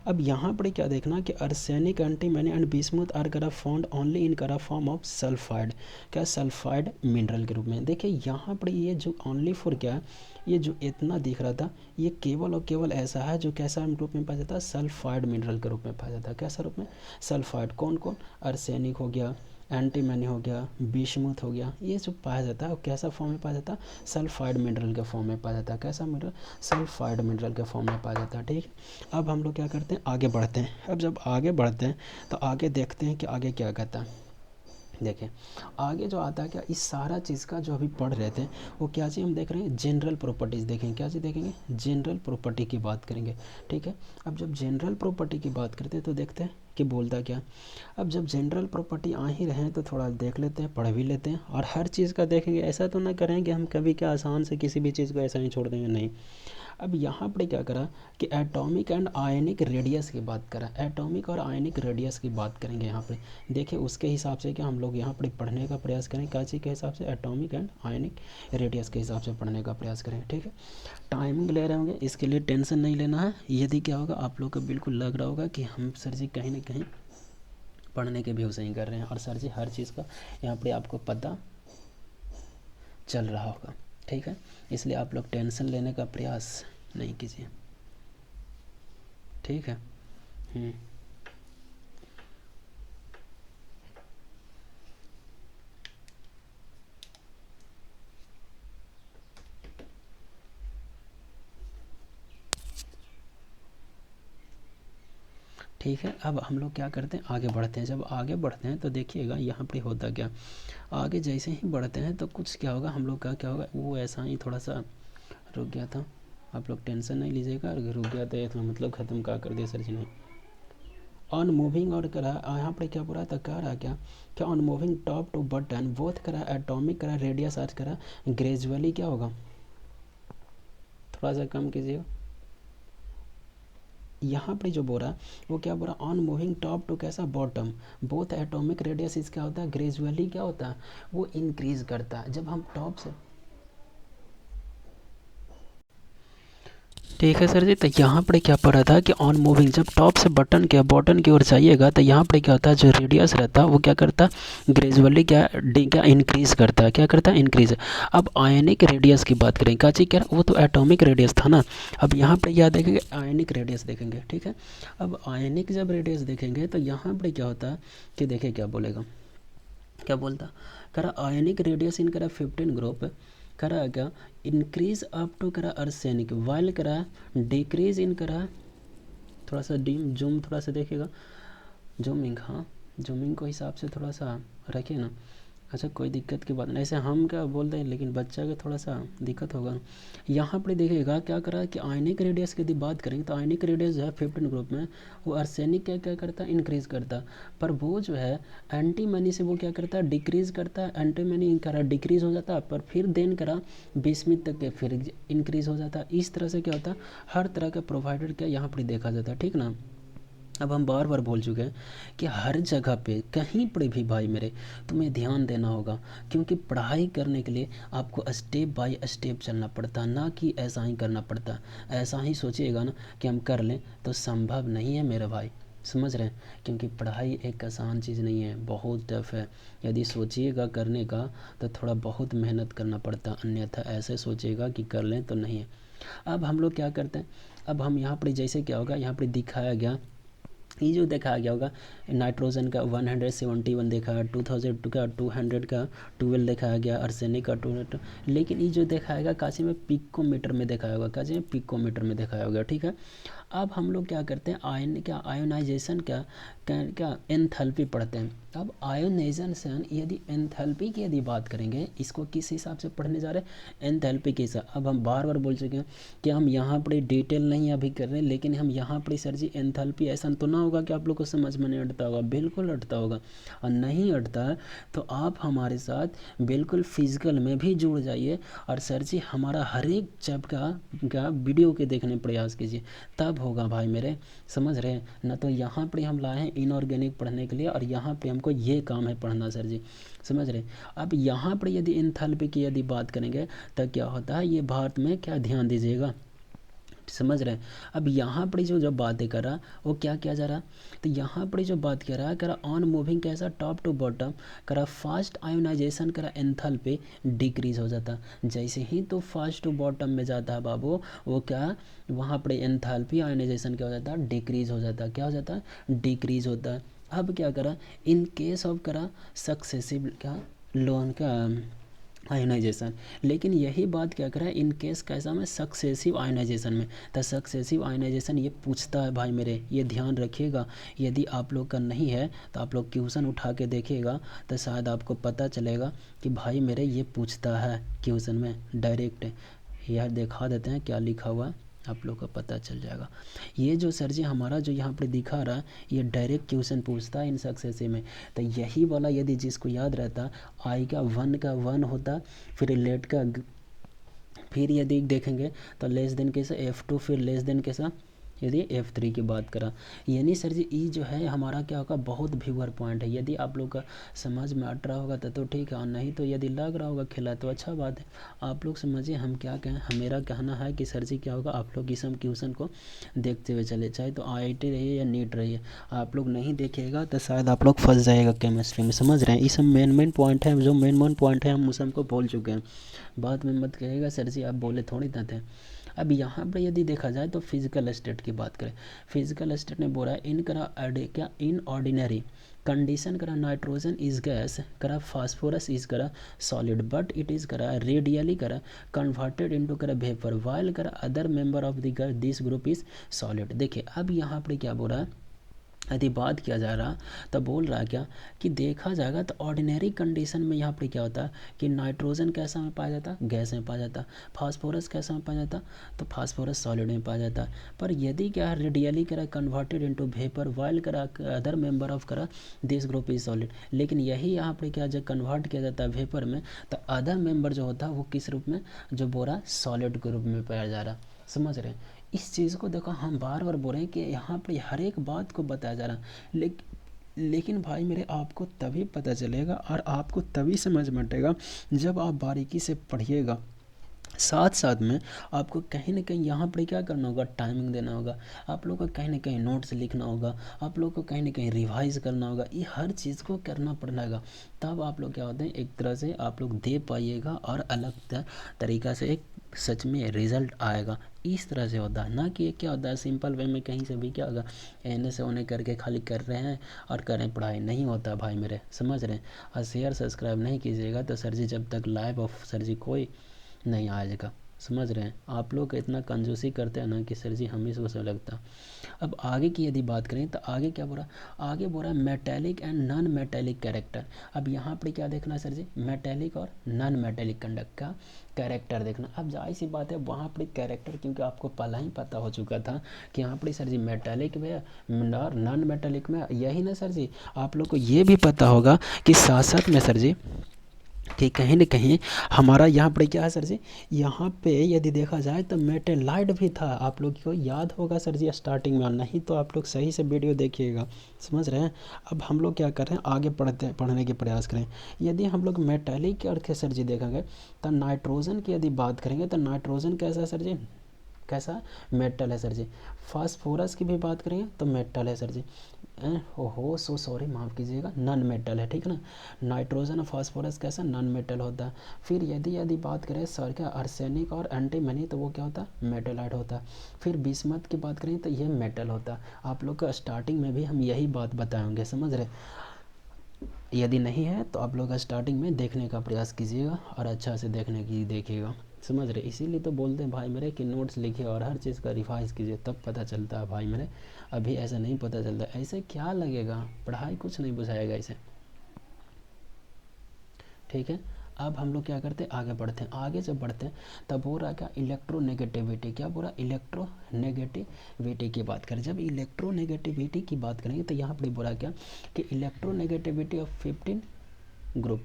अब यहाँ पर क्या देखना कि arsenic, antimony and bismuth are करा फाउंड ओनली इन करा फॉर्म ऑफ सल्फाइड, क्या सल्फाइड मिनरल के रूप में। देखिए यहाँ पर ये जो ओनली फॉर क्या है, ये जो इतना दिख रहा था ये केवल और केवल ऐसा है जो कैसा रूप में पाया जाता है, सल्फाइड मिनरल के रूप में पाया जाता है। कैसा रूप में, सल्फाइड। कौन कौन, अर्सेनिक हो गया, एंटीमनी हो गया, बिस्मुथ हो गया, ये जो पाया जाता है वो कैसा फॉर्म में पाया जाता है, सल्फाइड मिनरल के फॉर्म में पाया जाता है। कैसा मिनरल, सल्फाइड मिनरल के फॉर्म में पाया जाता है, ठीक है। अब हम लोग क्या करते हैं, आगे बढ़ते हैं। अब जब आगे बढ़ते हैं तो आगे देखते हैं कि आगे क्या कहता है। देखें आगे जो आता है क्या, इस सारा चीज़ का जो अभी पढ़ रहे थे वो क्या चीज़ हम देख रहे हैं, जनरल प्रॉपर्टीज़ देखेंगे। क्या चीज़ देखेंगे, जनरल प्रॉपर्टी की बात करेंगे, ठीक है। अब जब जनरल प्रॉपर्टी की बात करते हैं तो देखते हैं कि बोलता क्या। अब जब जनरल प्रॉपर्टी आ ही रहे हैं तो थोड़ा देख लेते हैं, पढ़ भी लेते हैं, और हर चीज़ का देखेंगे। ऐसा तो ना करें कि हम कभी क्या आसान से किसी भी चीज़ को ऐसा ही छोड़ देंगे, नहीं। अब यहाँ पर क्या करा कि एटॉमिक एंड आयनिक रेडियस की बात करा, एटॉमिक और आयनिक रेडियस की बात करेंगे यहाँ पे। देखिए उसके हिसाब से कि हम लोग यहाँ पर पढ़ने का प्रयास करें, क्या चीज़ के हिसाब से, एटॉमिक एंड आयनिक रेडियस के हिसाब से पढ़ने का प्रयास करें, ठीक है। टाइमिंग ले रहे होंगे, इसके लिए टेंशन नहीं लेना है। यदि क्या होगा, आप लोग को बिल्कुल लग रहा होगा कि हम सर जी कहीं ना कहीं पढ़ने के व्यू से ही कर रहे हैं, और सर जी हर चीज़ का यहाँ पर आपको पता चल रहा होगा, ठीक है। इसलिए आप लोग टेंशन लेने का प्रयास नहीं कीजिए, ठीक है। ठीक है। अब हम लोग क्या करते हैं, आगे बढ़ते हैं। जब आगे बढ़ते हैं तो देखिएगा यहाँ पे होता क्या, आगे जैसे ही बढ़ते हैं तो कुछ क्या होगा, हम लोग का क्या होगा, वो ऐसा ही थोड़ा सा रुक गया था। आप लोग टेंशन नहीं लीजिएगा, अगर रुक गया तो इसका मतलब ख़त्म क्या कर दिया सर जी ने। ऑन मूविंग और करा यहाँ पर क्या पूरा था, कह रहा क्या on moving top to bottom both करा एटॉमिक करा रेडियस आर्च करा ग्रेजुअली क्या होगा, थोड़ा सा कम कीजिएगा। यहाँ पर जो बोला वो क्या बोला, ऑन मूविंग टॉप टू कैसा बॉटम बोथ एटॉमिक रेडियस इस क्या होता है, ग्रेजुअली क्या होता है, वो इंक्रीज करता है। जब हम टॉप से, ठीक है सर जी। तो यहाँ पर क्या पढ़ा था कि ऑन मूविंग जब टॉप से बटन के बॉटम की ओर जाइएगा तो यहाँ पर क्या होता है, जो रेडियस रहता है वो क्या करता है, ग्रेजुअली क्या इंक्रीज करता है, क्या करता है, इंक्रीज। अब आयनिक रेडियस की बात करें, क्या चीज़ क्या, वो तो एटॉमिक रेडियस था ना। अब यहाँ पर क्या देखेंगे, आयनिक रेडियस देखेंगे, ठीक है। अब आयनिक जब रेडियस देखेंगे तो यहाँ पर क्या होता है कि देखिए क्या बोलेगा, क्या बोलता, करा आयनिक रेडियस इन करा 15 ग्रुप करा क्या इंक्रीज अप टू करा अर्सेनिक वाइल करा डिक्रीज इन करा, थोड़ा सा डीम जूम थोड़ा सा देखिएगा, जूमिंग, हाँ जूमिंग को हिसाब से थोड़ा सा रखिए ना। अच्छा कोई दिक्कत की बात नहीं, ऐसे हम क्या बोलते हैं लेकिन बच्चा का थोड़ा सा दिक्कत होगा। यहाँ पर देखिएगा क्या करा कि आयनिक रेडियस की यदि बात करेंगे तो आयनिक रेडियस जो है 15 ग्रुप में वो अर्सेनिक क्या क्या करता है, इंक्रीज़ करता है। पर वो जो है एंटीमनी से वो क्या करता है, डिक्रीज़ करता है। एंटीमनी करा डिक्रीज़ हो जाता है, पर फिर देन करा बिस्मिथ तक के फिर इंक्रीज़ हो जाता है। इस तरह से क्या होता है, हर तरह का प्रोवाइडर क्या यहाँ पर देखा जाता है, ठीक ना। अब हम बार बार बोल चुके हैं कि हर जगह पे कहीं पर भी भाई मेरे तुम्हें ध्यान देना होगा, क्योंकि पढ़ाई करने के लिए आपको स्टेप बाय स्टेप चलना पड़ता, ना कि ऐसा ही करना पड़ता। ऐसा ही सोचिएगा ना कि हम कर लें तो संभव नहीं है मेरे भाई, समझ रहे हैं। क्योंकि पढ़ाई एक आसान चीज़ नहीं है, बहुत टफ है। यदि सोचिएगा करने का तो थोड़ा बहुत मेहनत करना पड़ता, अन्यथा ऐसे सोचिएगा कि कर लें तो नहीं है। अब हम लोग क्या करते हैं, अब हम यहाँ पर जैसे क्या होगा, यहाँ पर दिखाया गया, ये जो देखा गया होगा नाइट्रोजन का 171 देखा, 2002 का 200 का 12 दिखाया गया, अर्सेनिक का 200, लेकिन ये जो दिखाएगा काशी में पिकोमीटर में दिखाया होगा, काशी में पिकोमीटर में दिखाया होगा, ठीक है। अब हम लोग क्या करते हैं, आयन क्या आयोनाइजेशन क्या क्या एंथैल्पी पढ़ते हैं। अब आयोनाइजेशन यदि एंथैल्पी की यदि बात करेंगे, इसको किस हिसाब से पढ़ने जा रहे हैं, एंथैल्पी के हिसाब। अब हम बार बार बोल चुके हैं कि हम यहाँ पर डिटेल नहीं अभी कर रहे हैं, लेकिन हम यहाँ पर सर जी एंथैल्पी, ऐसा तो ना होगा कि आप लोग को समझ में नहीं अटता होगा, बिल्कुल अटता होगा। और नहीं अटता है तो आप हमारे साथ बिल्कुल फिजिकल में भी जुड़ जाइए और सर जी हमारा हर एक चैप्टर का वीडियो के देखने प्रयास कीजिए, तब होगा भाई मेरे, समझ रहे हैं ना। तो यहाँ पर हम लाए हैं इनऑर्गेनिक पढ़ने के लिए, और यहाँ पे हमको ये काम है पढ़ना सर जी, समझ रहे। अब यहाँ पर यदि एंथैल्पी की यदि बात करेंगे तो क्या होता है, ये भारत में क्या ध्यान दीजिएगा, समझ रहे हैं। अब यहाँ पर जो बातें कर रहा वो क्या किया जा रहा, तो यहाँ पर जो बात कर रहा है, करा ऑन मूविंग कैसा टॉप टू बॉटम, करा फास्ट आयोनाइजेशन, करा एंथैल्पी डिक्रीज हो जाता। जैसे ही तो फास्ट टू बॉटम में जाता है बाबू, वो क्या वहाँ पर एंथैल्पी आयोनाइजेशन क्या हो जाता है, डिक्रीज हो जाता है। क्या हो जाता है, डिक्रीज होता है। अब क्या करा, इन केस ऑफ करा सक्सेसिव क्या लोन का आयोनाइजेशन, लेकिन यही बात क्या करा इन केस कैसा में, सक्सेसिव आयोनाइजेशन में। तो सक्सेसिव आयोनाइजेशन ये पूछता है भाई मेरे, ये ध्यान रखिएगा। यदि आप लोग का नहीं है तो आप लोग क्वेश्चन उठा के देखिएगा, तो शायद आपको पता चलेगा कि भाई मेरे ये पूछता है क्वेश्चन में डायरेक्ट। यह दिखा देते हैं क्या लिखा हुआ है, आप लोग को पता चल जाएगा। ये जो सर जी हमारा जो यहाँ पर दिखा रहा है, ये डायरेक्ट क्वेश्चन पूछता है इन सक्सेसिव में। तो यही वाला यदि जिसको याद रहता, आई का वन होता, फिर लेट का फिर यदि देखेंगे तो लेस देन के साथ F2, फिर लेस देन के साथ यदि F3 की बात करा, यानी सर जी ई जो है हमारा क्या होगा, बहुत व्यूअर पॉइंट है। यदि आप लोग का समझ में अट रहा होगा तो ठीक है, और नहीं तो यदि लग रहा होगा खिला तो अच्छा बात है। आप लोग समझिए हम क्या कहें, मेरा कहना है कि सर जी क्या होगा, आप लोग इस क्वेश्चन को देखते हुए चले, चाहे तो IIT रहिए या नीट रहिए, आप लोग नहीं देखिएगा तो शायद आप लोग फंस जाएगा केमिस्ट्री में, समझ रहे हैं। ये सब मेन पॉइंट है, जो मेन पॉइंट है हम उस हमको बोल चुके हैं। बाद में मत कहिएगा सर जी आप बोले थोड़ी ना थे। अब यहाँ पर यदि देखा जाए तो फिजिकल स्टेट की बात करें, फिजिकल स्टेट ने बोला इन करा क्या इन ऑर्डिनरी कंडीशन करा नाइट्रोजन इज गैस, करा फास्फोरस इज करा सॉलिड, बट इट इज करा रेडियली करा कन्वर्टेड इनटू करा वेपर, वाइल करा other member of this group is solid. देखिए अब यहाँ पर क्या बोल रहा है, यदि बात किया जा रहा तो बोल रहा क्या कि देखा जाएगा तो ऑर्डिनरी कंडीशन में यहाँ पर क्या होता है कि नाइट्रोजन कैसा में पाया जाता, गैस में पाया जाता, फास्फोरस कैसा में पाया जाता, तो फास्फोरस सॉलिड में पाया जाता। पर यदि क्या है रेडियली करा कन्वर्टेड इनटू वेपर, वाइल करा अदर मेंबर ऑफ करा दिस ग्रुप इज सॉलिड, लेकिन यही यहाँ पर क्या जब कन्वर्ट किया जाता है वेपर में, तो अदर मेंबर जो होता है वो किस रूप में, जो बोरा सॉलिड के रूप में पाया जा रहा, समझ रहे हैं। इस चीज़ को देखो हम बार बार बोल रहे हैं कि यहाँ पर हर एक बात को बताया जा रहा है, लेकिन भाई मेरे आपको तभी पता चलेगा और आपको तभी समझ में आएगा जब आप बारीकी से पढ़िएगा। साथ साथ में आपको कहीं ना कहीं यहाँ पर क्या करना होगा, टाइमिंग देना होगा, आप लोग को कहीं ना कहीं नोट्स लिखना होगा, आप लोग को कहीं ना कहीं रिवाइज करना होगा, ये हर चीज़ को करना पड़ेगा। तब आप लोग क्या होते हैं, एक तरह से आप लोग दे पाइएगा और अलग तरीक़ा से एक सच में रिजल्ट आएगा। इस तरह से होता है ना कि क्या होता है सिंपल वे में कहीं से भी क्या होगा एने से ओने करके खाली कर रहे हैं और करें पढ़ाई, नहीं होता भाई मेरे, समझ रहे हैं। और शेयर सब्सक्राइब नहीं कीजिएगा तो सर जी जब तक लाइव ऑफ सर जी कोई नहीं आएगा, समझ रहे हैं। आप लोग इतना कंजूसी करते हैं ना कि सर जी हमें से लगता। अब आगे की यदि बात करें तो आगे क्या बोला, आगे बोला metallic and non metallic character. अब यहाँ पर क्या देखना है सर जी, मेटेलिक और नॉन मेटेलिक कंडक्ट का कैरेक्टर देखना। अब जाहिर सी बात है वहाँ पर कैरेक्टर, क्योंकि आपको पहला ही पता हो चुका था कि यहाँ पर सर जी मेटेलिक में और नॉन मेटेलिक में, यही ना सर जी। आप लोग को ये भी पता होगा कि साथ साथ में सर जी कि कहीं न कहीं हमारा यहाँ पर क्या है सर जी, यहाँ पे यदि देखा जाए तो मेटेलाइट भी था, आप लोग को याद होगा सर जी स्टार्टिंग में, नहीं तो आप लोग सही से वीडियो देखिएगा, समझ रहे हैं। अब हम लोग क्या कर रहे हैं, आगे पढ़ने के प्रयास करें। यदि हम लोग मेटेलिक के अर्थ सर जी देखेंगे तो नाइट्रोजन की यदि बात करेंगे तो नाइट्रोजन कैसा है सर जी, कैसा मेटल है सर जी। फास्फोरस की भी बात करेंगे तो मेटल है सर जी। ओहो सो सॉरी, माफ़ कीजिएगा, नॉन मेटल है, ठीक है ना। नाइट्रोजन और फास्फोरस कैसा नॉन मेटल होता है। फिर यदि बात करें सर क्या आर्सेनिक और एंटीमनी, तो वो क्या होता है, मेटेलाइट होता है। फिर बिस्मथ की बात करें तो ये मेटल होता है। आप लोग का स्टार्टिंग में भी हम यही बात बताएंगे, समझ रहे। यदि नहीं है तो आप लोग स्टार्टिंग में देखने का प्रयास कीजिएगा और अच्छा से देखिएगा। समझ रहे, इसीलिए तो बोलते हैं भाई मेरे कि नोट्स लिखिए और हर चीज़ का रिवाइज कीजिए, तब पता चलता है भाई मेरे। अभी ऐसा नहीं पता चलता, ऐसे क्या लगेगा, पढ़ाई कुछ नहीं बुझाएगा इसे। ठीक है, अब हम लोग क्या करते हैं, आगे बढ़ते हैं। आगे जब बढ़ते हैं तब हो रहा क्या, इलेक्ट्रोनेगेटिविटी। क्या बोला, इलेक्ट्रोनेगेटिविटी की बात करें। जब इलेक्ट्रोनेगेटिविटी की बात करेंगे तो यहाँ पर बोला क्या कि electronegativity of 15 group,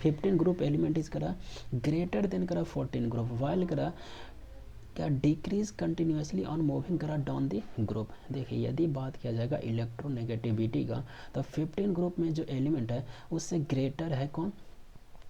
15 group element is करा ग्रेटर देन करा 14 ग्रुप, वाइल करा क्या डिक्रीज कंटिन्यूसली ऑन मूविंग करा डाउन द ग्रुप। देखिए यदि बात किया जाएगा इलेक्ट्रोनेगेटिविटी का, तो 15 ग्रुप में जो एलिमेंट है उससे ग्रेटर है कौन,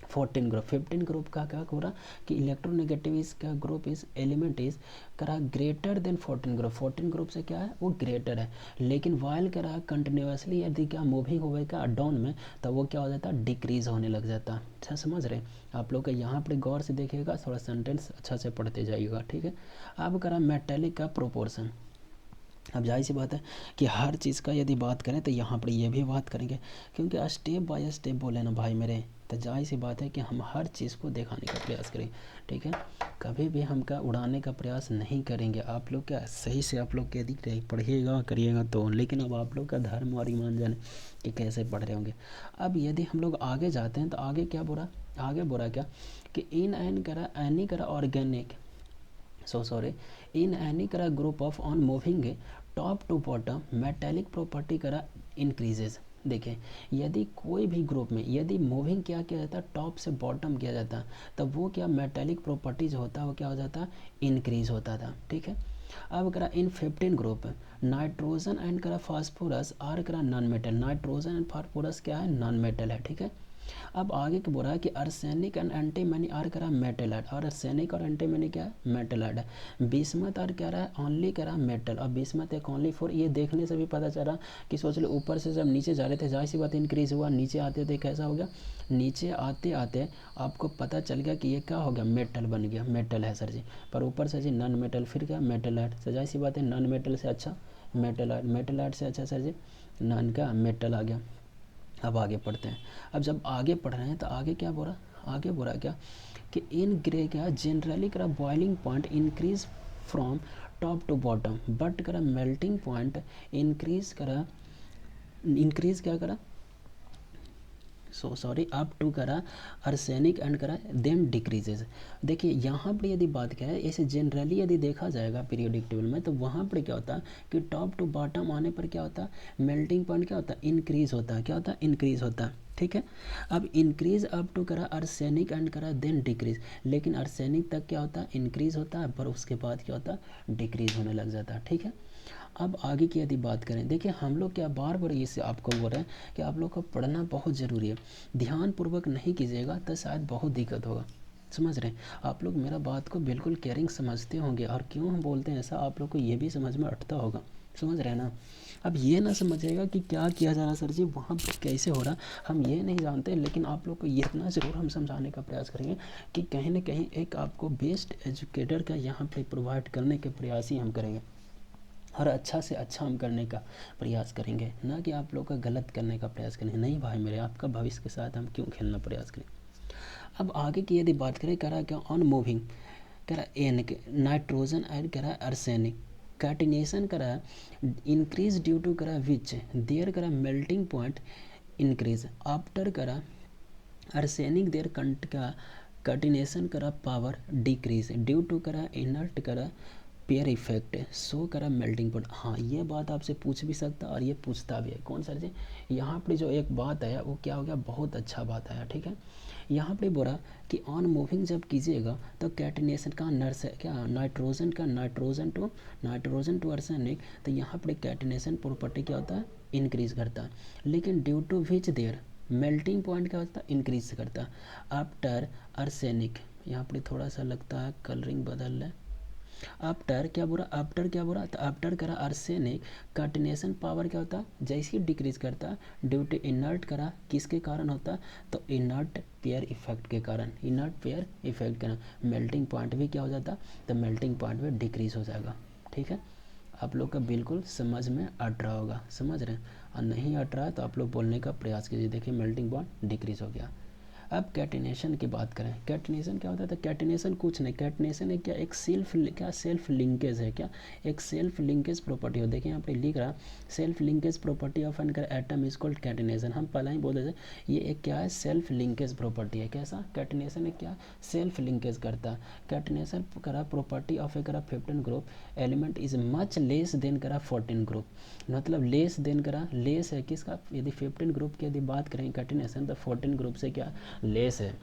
14 ग्रुप। 15 ग्रुप का क्या हो रहा कि इलेक्ट्रोनेगेटिव का ग्रुप इज एलिमेंट इज करा ग्रेटर देन 14 ग्रुप, 14 ग्रुप से क्या है वो ग्रेटर है। लेकिन वाइल करा कंटिन्यूसली यदि क्या मूविंग होगा डाउन में, तो वो क्या हो जाता है, डिक्रीज होने लग जाता। अच्छा समझ रहे आप लोग का, यहाँ पर गौर से देखिएगा, थोड़ा सेंटेंस अच्छा से पढ़ते जाइएगा। ठीक है, अब करा मेटेलिक का प्रोपोर्शन। अब जाहिर सी बात है कि हर चीज़ का यदि बात करें तो यहाँ पर ये भी बात करेंगे, क्योंकि स्टेप बाय स्टेप बोले ना भाई मेरे, तो जाहिर सी बात है कि हम हर चीज़ को दिखाने का प्रयास करें। ठीक है, कभी भी हम का उड़ाने का प्रयास नहीं करेंगे। आप लोग क्या सही से आप लोग यदि पढ़िएगा करिएगा तो, लेकिन अब आप लोग का धर्म और ईमान जाने कि कैसे पढ़ रहे होंगे। अब यदि हम लोग आगे जाते हैं तो आगे क्या बोला, आगे बोला क्या कि इन एन करा एनी करा ऑर्गेनिक इन एनी करा group of on moving top to bottom metallic property करा इंक्रीजेज। देखें यदि कोई भी ग्रुप में यदि मूविंग क्या किया जाता है, टॉप से बॉटम किया जाता है, तब वो क्या मेटेलिक प्रॉपर्टी जो होता है वो क्या हो जाता है, इंक्रीज होता था। ठीक है, अब करा इन 15 ग्रुप नाइट्रोजन एंड करा फास्फोरस आर करा non metal, nitrogen and phosphorus क्या है, नॉन मेटल है। ठीक है, अब आगे क्या बोल रहा है कि अर्सेनिक एंड एंटीमनी आर करा मेटलाइट, और अर्सेनिक और एंटीमनी क्या है, मेटलाइट है। बिस्मथ और क्या रहा है, ओनली करा मेटल, और बिस्मथ एक ओनली फॉर। ये देखने से भी पता चला कि सोच लो ऊपर से जब नीचे जा रहे थे जाहिर सी बात इंक्रीज हुआ, नीचे आते थे कैसा हो गया, नीचे आते आते आपको पता चल गया कि ये क्या हो गया, मेटल बन गया। मेटल है सर जी, पर ऊपर से जी नॉन मेटल, फिर क्या मेटलाइट। तो जाहिर सी बात है नॉन मेटल से अच्छा मेटलाइट, मेटलाइट से अच्छा सर जी नॉन का मेटल आ गया। अब आगे पढ़ते हैं। अब जब आगे पढ़ रहे हैं तो आगे क्या बोला, आगे बोला क्या कि इन ग्रे क्या जनरली करा boiling point increase from top to bottom, but करा मेल्टिंग पॉइंट इंक्रीज क्या करा अप टू करा अर्सेनिक एंड करा देन डिक्रीजेज। देखिए यहाँ पर यदि बात करें ऐसे जनरली यदि देखा जाएगा पीरियोडिक टेबल में, तो वहाँ पर क्या होता है कि टॉप टू बॉटम आने पर क्या होता है, मेल्टिंग पॉइंट क्या होता है, इंक्रीज होता है। क्या होता है, इंक्रीज होता है। ठीक है, अब इंक्रीज अप टू करा अर्सेनिक एंड करा देन डिक्रीज, लेकिन अर्सेनिक तक क्या होता है, इंक्रीज होता है, पर उसके बाद क्या होता है, डिक्रीज होने लग जाता है। ठीक है, अब आगे की यदि बात करें, देखिए हम लोग क्या बार बार इससे आपको बोल रहे हैं कि आप लोग को पढ़ना बहुत ज़रूरी है। ध्यानपूर्वक नहीं कीजिएगा तो शायद बहुत दिक्कत होगा। समझ रहे हैं आप लोग मेरा बात को बिल्कुल केयरिंग समझते होंगे, और क्यों हम बोलते हैं ऐसा आप लोग को ये भी समझ में अटता होगा। समझ रहे हैं ना। अब ये ना समझिएगा कि क्या किया जा रहा सर जी वहाँ पर कैसे हो रहा, हम ये नहीं जानते, लेकिन आप लोग को ये इतना ज़रूर हम समझाने का प्रयास करेंगे कि कहीं ना कहीं एक आपको बेस्ट एजुकेटर का यहाँ पे प्रोवाइड करने के प्रयास ही हम करेंगे, और अच्छा से अच्छा हम करने का प्रयास करेंगे, ना कि आप लोग का गलत करने का प्रयास करेंगे। नहीं भाई मेरे, आपका भविष्य के साथ हम क्यों खेलना प्रयास करें। अब आगे की यदि बात करें, करा क्या ऑन मूविंग करा एन नाइट्रोजन एंड करा अर्सेनिक कैटिनेशन करा इंक्रीज ड्यू टू करा विच देयर करा मेल्टिंग पॉइंट इंक्रीज आफ्टर करा अर्सेनिक देयर कंट का कैटिनेशन करा पावर डिक्रीज ड्यू टू करा इनर्ट करा पेयर इफेक्ट सो करा मेल्टिंग पॉइंट। हाँ ये बात आपसे पूछ भी सकता और ये पूछता भी है। कौन सर जी, यहाँ पर जो एक बात आया वो क्या हो गया, बहुत अच्छा बात आया। ठीक है, यहाँ पे बोला कि ऑन मूविंग जब कीजिएगा तो कैटिनेशन का नर्स क्या नाइट्रोजन टू अर्सेनिक, तो यहाँ पर कैटिनेशन प्रॉपर्टी क्या होता है, इंक्रीज करता है। लेकिन due to which their melting point क्या होता है, इंक्रीज करता है आफ्टर अर्सेनिक। यहाँ पर थोड़ा सा लगता है कलरिंग बदल है। आफ्टर क्या बुरा, तो आफ्टर करा अर्सेनिक कार्टिनेशन पावर क्या होता है, जैसे ही डिक्रीज करता है ड्यू टू इनर्ट करा किसके कारण होता, तो इनर्ट पेयर इफेक्ट के कारण, इनर्ट पेयर इफेक्ट के कारण मेल्टिंग पॉइंट भी क्या हो जाता, तो मेल्टिंग पॉइंट भी डिक्रीज हो जाएगा। ठीक है, आप लोग का बिल्कुल समझ में अट रहा होगा, समझ रहे हैं, और नहीं अट रहा है तो आप लोग बोलने का प्रयास कीजिए। देखिए मेल्टिंग पॉइंट डिक्रीज हो गया। अब कैटिनेशन की बात करें, कैटिनेशन क्या होता है? तो कैटिनेशन कुछ नहीं, कैटिनेशन है क्या, एक सेल्फ लिंकेज है। क्या? एक सेल्फ लिंकेज प्रॉपर्टी हो। देखिए यहाँ पे लिख रहा self linkage property of an atom is called catenation. हम पहले ही बोले थे ये एक क्या है, सेल्फ लिंकेज प्रॉपर्टी है। कैसा? कैटिनेशन है क्या, सेल्फ लिंकेज करता है। कैटिनेशन करा प्रॉपर्टी ऑफ ए करा 15 group element is much less than करा 14 ग्रुप, मतलब लेस देन करा, लेस है किसका, यदि 15 ग्रुप की यदि बात करें कैटिनेशन तो 14 ग्रुप से क्या लेस है,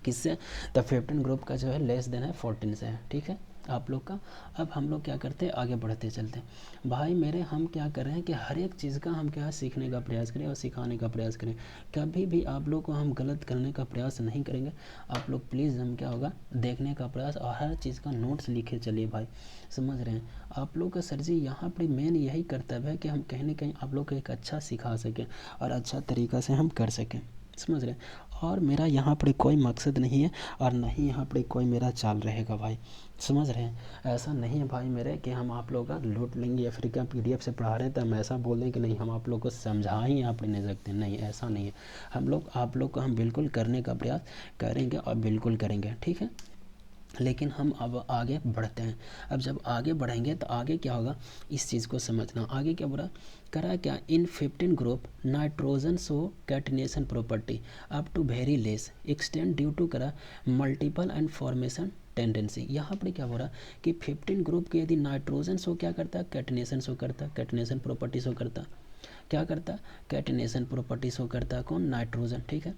किससे? तो 15 ग्रुप का जो है लेस देन है 14 से है। ठीक है आप लोग का। अब हम लोग क्या करते हैं, आगे बढ़ते चलते हैं भाई मेरे। हम क्या कर रहे हैं कि हर एक चीज़ का हम क्या सीखने का प्रयास करें और सिखाने का प्रयास करें। कभी भी आप लोग को हम गलत करने का प्रयास नहीं करेंगे। आप लोग प्लीज़ हम क्या होगा, देखने का प्रयास और हर चीज़ का नोट्स लिखे चलिए भाई, समझ रहे हैं आप लोग का। सर जी यहाँ पर मेन यही कर्तव्य है कि हम कहीं ना कहीं आप लोग को एक अच्छा सिखा सकें और अच्छा तरीक़ा से हम कर सकें, समझ रहे हैं। और मेरा यहाँ पर कोई मकसद नहीं है और नहीं यहाँ पर कोई मेरा चाल रहेगा भाई, समझ रहे हैं। ऐसा नहीं है भाई मेरे कि हम आप लोग का लूट लेंगे या फिर क्या PDF से पढ़ा रहे हैं तो हम ऐसा बोल दें कि नहीं हम आप लोग को समझा ही यहाँ पर नहीं सकते, नहीं ऐसा नहीं है। हम लोग आप लोग को हम बिल्कुल करने का प्रयास करेंगे और बिल्कुल करेंगे, ठीक है। लेकिन हम अब आगे बढ़ते हैं। अब जब आगे बढ़ेंगे तो आगे क्या होगा, इस चीज़ को समझना। आगे क्या बोला, करा क्या, in 15 group nitrogen show catenation property up to very less extent due to करा मल्टीपल एंड फॉर्मेशन टेंडेंसी। यहाँ पर क्या हो रहा कि 15 ग्रुप के यदि नाइट्रोजन शो क्या करता है, कैटिनेशन शो करता है, कैटिनेशन प्रॉपर्टी शो करता है। क्या करता है, कैटिनेशन प्रॉपर्टी शो करता है कौन, नाइट्रोजन, ठीक है।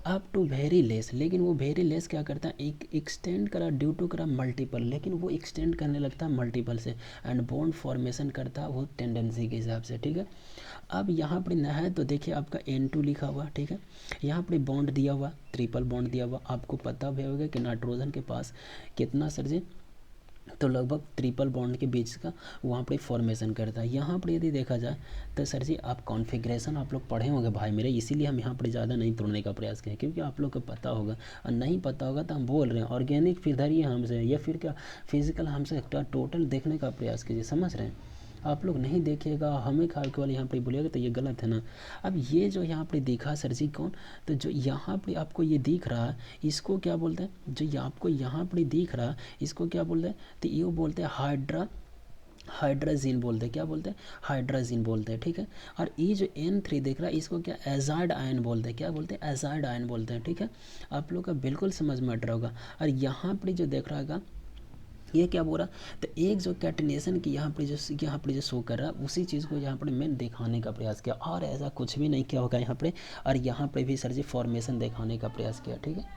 अप टू वेरी लेस, लेकिन वो वेरी लेस क्या करता है, एक एक्सटेंड करा ड्यू टू करा मल्टीपल, लेकिन वो एक्सटेंड करने लगता है मल्टीपल से, एंड बॉन्ड फॉर्मेशन करता है वो टेंडेंसी के हिसाब से, ठीक है। अब यहाँ पर ना है तो देखिए आपका N2 लिखा हुआ, ठीक है। यहाँ पर बॉन्ड दिया हुआ, ट्रिपल बॉन्ड दिया हुआ, आपको पता भी होगा कि नाइट्रोजन के पास कितना सर जी, तो लगभग ट्रिपल बॉन्ड के बीच का वहाँ पर फॉर्मेशन करता है। यहाँ पर यदि देखा जाए तो सर जी आप कॉन्फ़िगरेशन आप लोग पढ़े होंगे भाई मेरे, इसीलिए हम यहाँ पर ज़्यादा नहीं तोड़ने का प्रयास करें, क्योंकि आप लोग को पता होगा, और नहीं पता होगा तो हम बोल रहे हैं ऑर्गेनिक फिर धरिए हमसे, या फिर क्या फिजिकल हमसे टोटल देखने का प्रयास कीजिए, समझ रहे हैं। आप लोग नहीं देखिएगा हमें केवल यहाँ पर बोलिएगा तो ये गलत है ना। अब ये जो यहाँ पर दिखा सर जी कौन, तो जो यहाँ पर आपको ये दिख रहा है इसको क्या बोलते हैं, जो आपको यहाँ पर दिख रहा है इसको क्या बोलते हैं, तो ये बोलते हैं हाइड्राजीन बोलते हैं। क्या बोलते हैं, हाइड्राजीन बोलते हैं, ठीक है। और ये जो N3 देख रहा है इसको क्या एजाइड आयन बोलते हैं। क्या बोलते हैं, एजाइड आयन बोलते हैं, ठीक है। आप लोग का बिल्कुल समझ में आ रहा होगा। और यहाँ पर जो देख रहा होगा ये क्या बोल रहा, तो एक जो कैटिनेशन की यहाँ पर जो शो कर रहा है उसी चीज़ को यहाँ पर मैं दिखाने का प्रयास किया, और ऐसा कुछ भी नहीं किया होगा यहाँ पर। और यहाँ पर भी सर जी फॉर्मेशन दिखाने का प्रयास किया, ठीक है।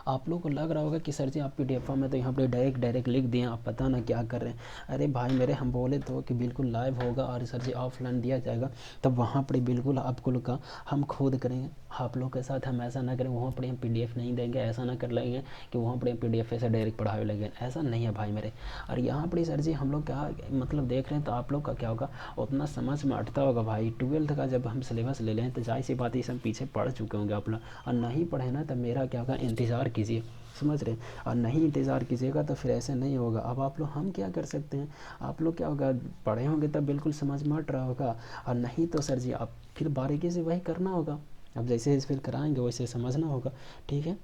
आप लोग को लग रहा होगा कि सर जी आप PDF में तो यहाँ पे डायरेक्ट लिख दिए, आप पता ना क्या कर रहे हैं। अरे भाई मेरे हम बोले तो कि बिल्कुल लाइव होगा और सर जी ऑफलाइन दिया जाएगा, तब वहाँ पर बिल्कुल आपको लोग का हम खुद करेंगे। आप लोग के साथ हम ऐसा ना करें वहाँ पर हम PDF नहीं देंगे, ऐसा ना कर लेंगे कि वहाँ पर PDF से डायरेक्ट पढ़ाए लगे, ऐसा नहीं है भाई मेरे। और यहाँ पर सर जी हम लोग क्या मतलब देख रहे हैं, तो आप लोग का क्या होगा उतना समझ में अटता होगा भाई। 12th का जब हम सिलेबस ले लें तो जाहिर सी बात है सब पीछे पढ़ चुके होंगे आप लोग, और नहीं पढ़े ना तो मेरा क्या होगा इंतज़ार कीजिए, समझ रहे हैं। और नहीं इंतज़ार कीजिएगा तो फिर ऐसे नहीं होगा। अब आप लोग हम क्या कर सकते हैं, आप लोग क्या होगा पढ़े होंगे तब बिल्कुल समझ में अट रहा होगा, और नहीं तो सर जी आप फिर बारीकी से वही करना होगा। अब जैसे फिर कराएंगे वैसे समझना होगा, ठीक है।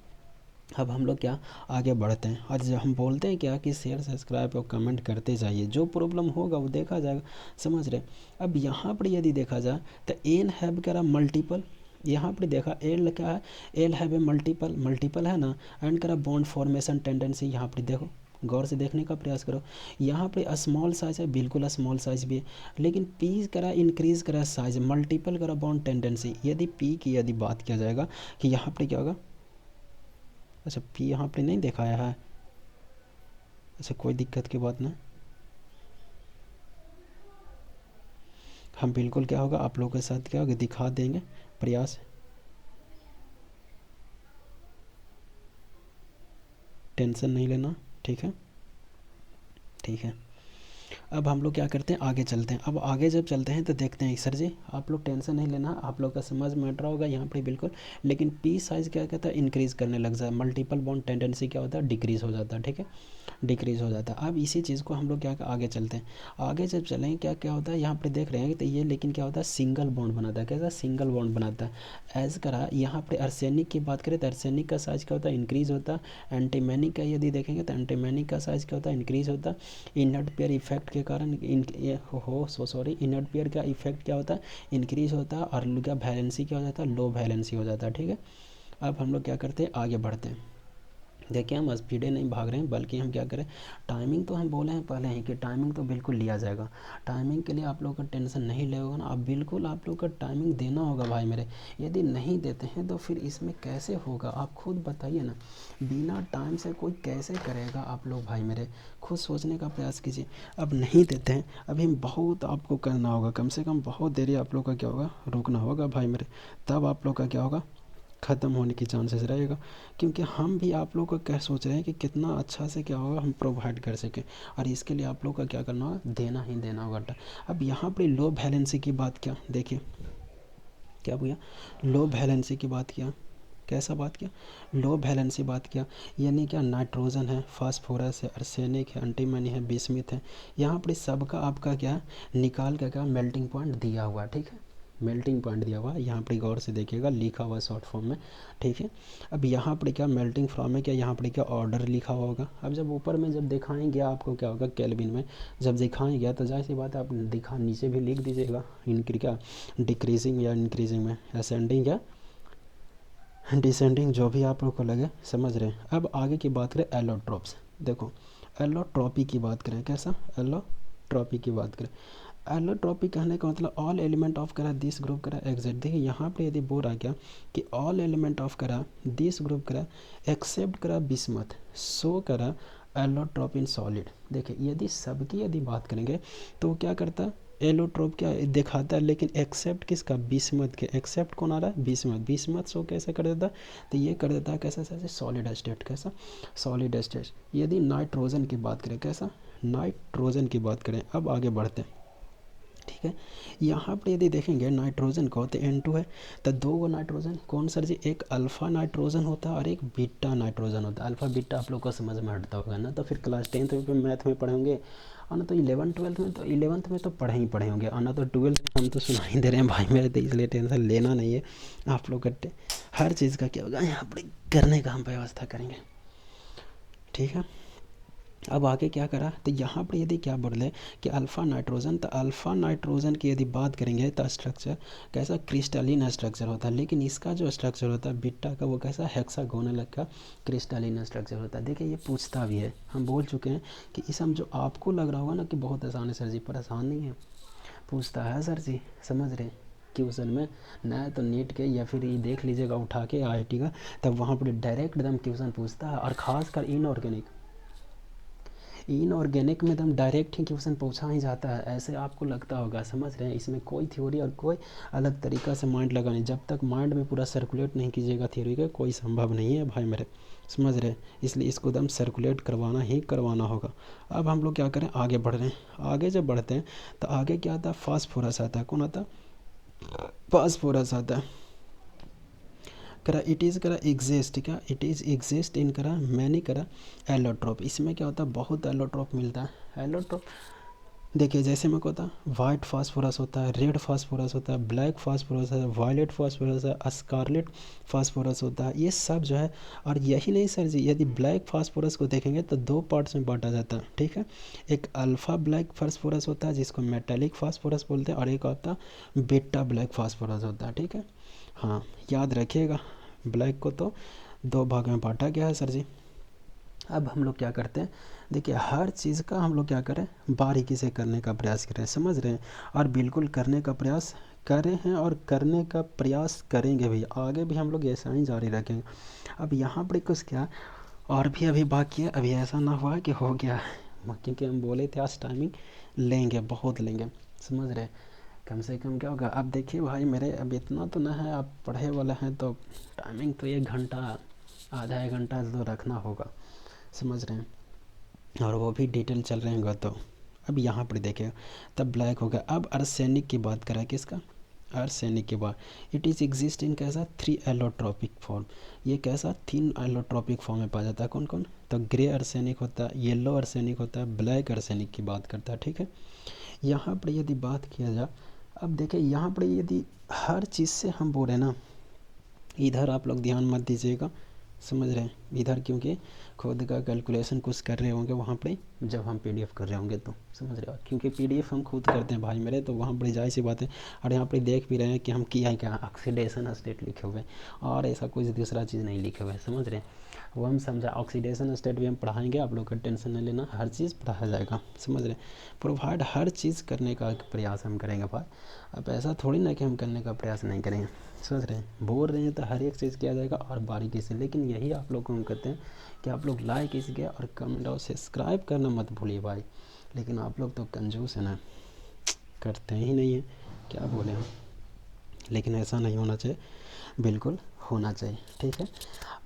अब हम लोग क्या आगे बढ़ते हैं, और जब हम बोलते हैं क्या कि शेयर सब्सक्राइब और कमेंट करते जाइए, जो प्रॉब्लम होगा वो देखा जाएगा, समझ रहे। अब यहाँ पर यदि देखा जाए तो एन हैव करा मल्टीपल, यहाँ पर देखा एल क्या है, एल हैव ए मल्टीपल है ना, एंड करा बॉन्ड फॉर्मेशन टेंडेंसी। यहाँ पर देखो गौर से देखने का प्रयास करो, यहाँ पे स्मॉल साइज है, बिल्कुल स्मॉल साइज भी है, लेकिन पी करा इंक्रीज करा साइज, मल्टीपल करा बॉन्ड टेंडेंसी। यदि पी की यदि बात किया जाएगा कि यहाँ पर क्या होगा, अच्छा पी यहाँ पे नहीं दिखाया है, अच्छा कोई दिक्कत की बात ना, हम बिल्कुल क्या होगा आप लोगों के साथ क्या होगा दिखा देंगे प्रयास, टेंशन नहीं लेना, ठीक है ठीक है। अब हम लोग क्या करते हैं आगे चलते हैं। अब आगे जब चलते हैं तो देखते हैं सर जी आप लोग टेंशन नहीं लेना, आप लोग का समझ में अट रहा होगा यहाँ पे बिल्कुल। लेकिन पी साइज़ क्या कहता है इंक्रीज़ करने लग जाए, मल्टीपल बॉन्ड टेंडेंसी क्या होता है डिक्रीज़ हो जाता है, ठीक है। डिक्रीज़ हो जाता है। अब इसी चीज़ को हम लोग क्या आगे चलते हैं, आगे जब चलेंगे क्या क्या होता है यहाँ पर देख रहे हैं तो ये लेकिन क्या होता है सिंगल बॉन्ड बनाता है। कैसा सिंगल बॉन्ड बनाता है। एज करा यहाँ पर आर्सेनिक की बात करें तो आर्सेनिक का साइज क्या होता है, इंक्रीज़ होता है। एंटीमैनी का यदि देखेंगे तो एंटीमैनी का साइज क्या होता है, इंक्रीज़ होता है। इनर्ट पेयर इफेक्ट के कारण इनर्ट पेयर का इफेक्ट क्या होता है, इंक्रीज होता है। और का वैलेंसी क्या हो जाता है, लो वैलेंसी हो जाता है। ठीक है, अब हम लोग क्या करते हैं, आगे बढ़ते हैं। देखिए हम स्पीडे नहीं भाग रहे हैं, बल्कि हम क्या करें, टाइमिंग तो हम बोले हैं पहले ही कि टाइमिंग तो बिल्कुल लिया जाएगा। टाइमिंग के लिए आप लोग का टेंशन नहीं ले होगा ना, अब बिल्कुल आप लोग का टाइमिंग देना होगा भाई मेरे। यदि नहीं देते हैं तो फिर इसमें कैसे होगा, आप खुद बताइए ना। बिना टाइम से कोई कैसे करेगा आप लोग भाई मेरे, खुद सोचने का प्रयास कीजिए। अब नहीं देते हैं, अभी बहुत आपको करना होगा, कम से कम बहुत देरी आप लोग का क्या होगा, रुकना होगा भाई मेरे। तब आप लोग का क्या होगा, ख़त्म होने की चांसेस रहेगा। क्योंकि हम भी आप लोग को क्या सोच रहे हैं कि कितना अच्छा से क्या होगा हम प्रोवाइड कर सकें, और इसके लिए आप लोग का क्या करना होगा, देना ही देना होगा। अब यहाँ पर लो वैलेंसी की बात क्या, देखिए क्या भैया, लो वैलेंसी की बात किया, कैसा बात किया, लो वैलेंसी बात किया। यानी क्या, नाइट्रोजन है, फास्फोरस है, आर्सेनिक है, एंटीमनी है, बिस्मिथ है। यहाँ पर सबका आपका क्या निकाल का क्या मेल्टिंग पॉइंट दिया हुआ। ठीक है, मेल्टिंग पॉइंट दिया हुआ है, यहाँ पर गौर से देखिएगा, लिखा हुआ शॉर्ट फॉर्म में। ठीक है, अब यहाँ पर क्या मेल्टिंग फॉर्म में क्या, यहाँ पर क्या ऑर्डर लिखा हुआ होगा। अब जब ऊपर में जब दिखाएंगे आपको क्या होगा, केल्विन में जब दिखाएंगे तो जाहिर सी बात है आप दिखा नीचे भी लिख दीजिएगा, इनक्री क्या डिक्रीजिंग या इंक्रीजिंग में, असेंडिंग या डिसेंडिंग, जो भी आप लोग को लगे, समझ रहे हैं। अब आगे की बात करें एलोट्रोप्स, देखो एलोट्रॉपी की बात करें, कैसा एलोट्रॉपी की बात करें। एलोट्रॉपी कहने का मतलब ऑल एलिमेंट ऑफ करा दिस ग्रुप करा एग्जिट। देखिए यहाँ पे यदि बोल रहा क्या कि ऑल एलिमेंट ऑफ करा दिस ग्रुप करा एक्सेप्ट करा बिस्मथ सो करा एलोट्रॉप इन सॉलिड। देखिए यदि सबकी यदि बात करेंगे तो क्या करता है, एलोट्रोप क्या दिखाता है, लेकिन एक्सेप्ट किसका, बिस्मथ के। एक्सेप्ट कौन आ रहा है, बिस्मथ। बिस्मथ शो कैसे कर देता है, तो ये कर देता है कैसा, जैसे सॉलिड स्टेट, कैसा सॉलिड स्टेट। यदि नाइट्रोजन की बात करें, कैसा नाइट्रोजन की बात करें, अब आगे बढ़ते हैं। ठीक है, यहाँ पर यदि देखेंगे नाइट्रोजन को तो N2 है, तो दो गो नाइट्रोजन कौन सर जी, एक अल्फ़ा नाइट्रोजन होता है और एक बीटा नाइट्रोजन होता है। अल्फ़ा बीटा आप लोग को समझ में हटता होगा ना, तो फिर क्लास 10th में मैथ में पढ़े होंगे, और ना तो 11th 12th में, तो 11th में तो पढ़े ही पढ़े होंगे, और ना तो 12th में हम तो सुना ही दे रहे हैं भाई मेरे, तो इसलिए टेंशन लेना नहीं है आप लोग का। हर चीज़ का क्या होगा यहाँ पर करने का हम व्यवस्था करेंगे। ठीक है, अब आगे क्या करा, तो यहाँ पर यदि क्या बोले कि अल्फ़ा नाइट्रोजन, तो अल्फ़ा नाइट्रोजन की यदि बात करेंगे तो स्ट्रक्चर कैसा क्रिस्टलिन स्ट्रक्चर होता है, लेकिन इसका जो स्ट्रक्चर होता है बीटा का वो कैसा हेक्सागोनल का क्रिस्टलिन स्ट्रक्चर होता है। देखिए ये पूछता भी है, हम बोल चुके हैं कि इस हम जो आपको लग रहा होगा ना कि बहुत आसान है सर जी, पर आसान नहीं है, पूछता है सर जी, समझ रहे क्वेश्चन में ना, तो नीट के या फिर ये देख लीजिएगा उठा के IIT का, तब वहाँ पर डायरेक्ट एकदम क्वेश्चन पूछता है, और ख़ासकर इनऑर्गेनिक में एकदम डायरेक्ट ही क्वेश्चन पूछा ही जाता है, ऐसे आपको लगता होगा, समझ रहे हैं। इसमें कोई थ्योरी और कोई अलग तरीक़ा से माइंड लगाने, जब तक माइंड में पूरा सर्कुलेट नहीं कीजिएगा थ्योरी का, कोई संभव नहीं है भाई मेरे, समझ रहे हैं। इसलिए इसको एकदम सर्कुलेट करवाना ही करवाना होगा। अब हम लोग क्या करें, आगे बढ़ रहे हैं। आगे जब बढ़ते हैं तो आगे क्या आता है, फास्फोरस आता है। कौन आता है, फास्फोरस आता है। करा इट इज़ करा एग्जिस्ट, क्या इट इज़ एग्जिस्ट इन करा मैंने करा एलोट्रोप। इसमें क्या होता है, बहुत एलोट्रोप मिलता है। एलोट्रोप देखिए जैसे मैं कहता वाइट फास्फोरस होता है, रेड फास्फोरस होता है, ब्लैक फास्फोरस है, वायलेट फास्फोरस है, स्कारलेट फास्फोरस होता है, ये सब जो है। और यही नहीं सर जी, यदि ब्लैक फास्फोरस को देखेंगे तो दो पार्ट्स में बांटा जाता है। ठीक है, एक अल्फ़ा ब्लैक फास्फोरस होता है जिसको मेटालिक फास्फोरस बोलते हैं, और एक होता बीटा ब्लैक फास्फोरस होता है। ठीक है, हाँ याद रखिएगा, ब्लैक को तो दो भाग में बांटा गया है सर जी। अब हम लोग क्या करते हैं, देखिए हर चीज़ का हम लोग क्या करें, बारीकी से करने का प्रयास करें, समझ रहे हैं, और बिल्कुल करने का प्रयास कर रहे हैं और करने का प्रयास करेंगे भी, आगे भी हम लोग ऐसा ही जारी रखेंगे। अब यहाँ पर कुछ क्या और भी अभी बाकी है, अभी ऐसा ना हुआ कि हो गया, क्योंकि हम बोले थे आज टाइमिंग लेंगे, बहुत लेंगे, समझ रहे। कम से कम क्या होगा, अब देखिए भाई मेरे, अब इतना तो ना है, आप पढ़े वाले हैं तो टाइमिंग तो 1 घंटा आधा 1 घंटा तो रखना होगा, समझ रहे हैं, और वो भी डिटेल चल रहे होंगे। तो अब यहाँ पर देखिए तब ब्लैक हो गया। अब आर्सेनिक की बात करें, किसका, आर्सेनिक के बाद इट इज़ एग्जिस्ट इन कैसा 3 एलोट्रॉपिक फॉर्म। ये कैसा 3 एलोट्रॉपिक फॉर्म में पाया जाता है, कौन कौन, तो ग्रे आर्सेनिक होता है, येलो आर्सेनिक होता है, ब्लैक आर्सेनिक की बात करता है। ठीक है, यहाँ पर यदि बात किया जाए, अब देखिए यहाँ पर यदि हर चीज़ से हम बोल रहे हैं ना, इधर आप लोग ध्यान मत दीजिएगा, समझ रहे हैं इधर, क्योंकि खुद का कैलकुलेशन कुछ कर रहे होंगे वहाँ पर जब हम पीडीएफ कर रहे होंगे, तो समझ रहे हो, क्योंकि पीडीएफ हम खुद करते हैं भाई मेरे, तो वहाँ पर जाहिर सी बात है। और यहाँ पर देख भी रहे हैं कि हम किया है क्या, ऑक्सीडेशन स्टेट लिखे हुए हैं, और ऐसा कुछ दूसरा चीज़ नहीं लिखे हुए, समझ रहे हैं। वो हम समझा, ऑक्सीडेशन स्टेट भी हम पढ़ाएंगे, आप लोग का टेंशन नहीं लेना, हर चीज़ पढ़ाया जाएगा, समझ रहे हैं। प्रोवाइड हर चीज़ करने का प्रयास हम करेंगे भाई। अब ऐसा थोड़ी ना कि हम करने का प्रयास नहीं करेंगे, समझ रहे हैं। बोल रहे हैं तो हर एक चीज़ किया जाएगा और बारीकी से, लेकिन यही आप लोग को हम कहते हैं कि आप लोग लाइक कीजिए और कमेंट और सब्सक्राइब करना मत भूलिए भाई। लेकिन आप लोग तो कंजूस है ना, करते ही नहीं है, क्या बोले हम। लेकिन ऐसा नहीं होना चाहिए, बिल्कुल होना चाहिए। ठीक है,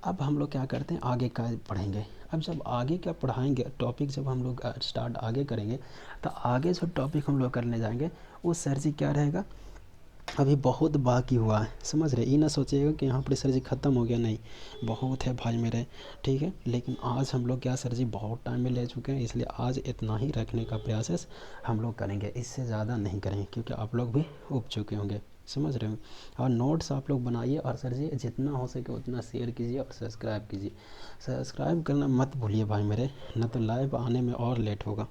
अब हम लोग क्या करते हैं, आगे का पढ़ेंगे। अब जब आगे क्या पढ़ाएंगे टॉपिक, जब हम लोग स्टार्ट आगे करेंगे, तो आगे जो टॉपिक हम लोग करने जाएंगे वो सर जी क्या रहेगा, अभी बहुत बाकी हुआ है, समझ रहे। ये ना सोचिएगा कि यहाँ पर सर जी ख़त्म हो गया, नहीं, बहुत है भाई मेरे। ठीक है, लेकिन आज हम लोग क्या सर जी बहुत टाइम में ले चुके हैं, इसलिए आज इतना ही रखने का प्रयास है हम लोग करेंगे, इससे ज़्यादा नहीं करेंगे, क्योंकि आप लोग भी उब चुके होंगे, समझ रहे हो। और नोट्स आप लोग बनाइए, और सर जी जितना हो सके उतना शेयर कीजिए और सब्सक्राइब कीजिए। सब्सक्राइब करना मत भूलिए भाई मेरे, न तो लाइव आने में और लेट होगा।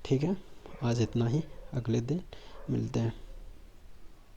ठीक है, आज इतना ही, अगले दिन मिलते हैं।